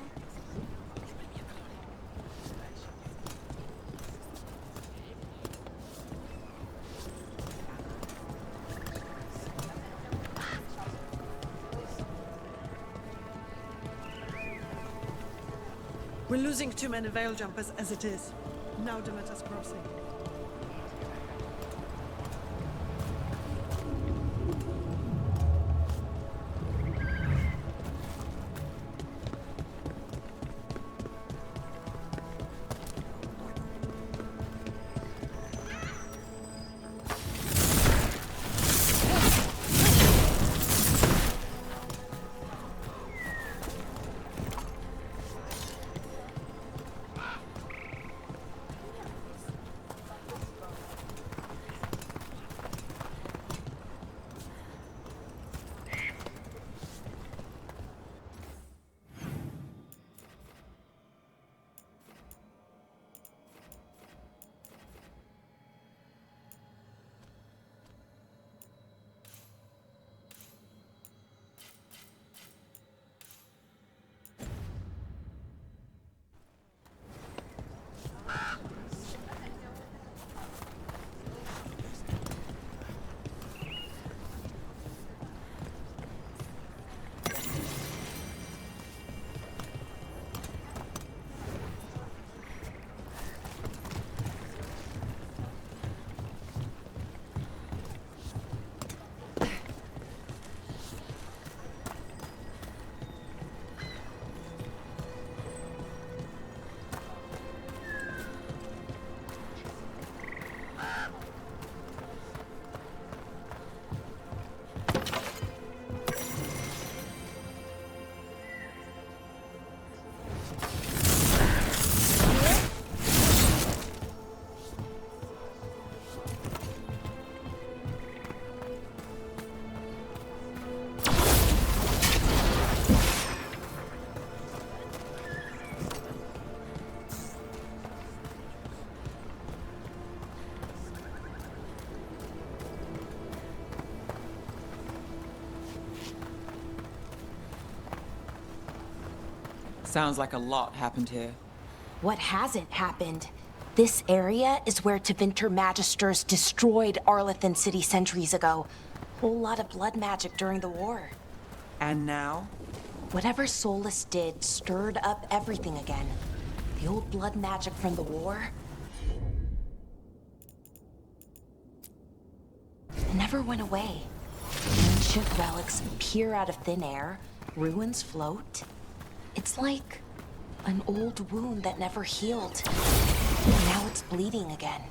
Speaker 16: We're losing too many veil jumpers as it is. Now Demeter's crossing.
Speaker 14: Sounds like a lot happened here.
Speaker 13: What hasn't happened? This area is where Tevinter Magisters destroyed Arlethan City centuries ago. Whole lot of blood magic during the war.
Speaker 14: And now?
Speaker 13: Whatever Solus did stirred up everything again. The old blood magic from the war. It never went away. Ancient relics appear out of thin air. Ruins float. It's like an old wound that never healed. And now it's bleeding again.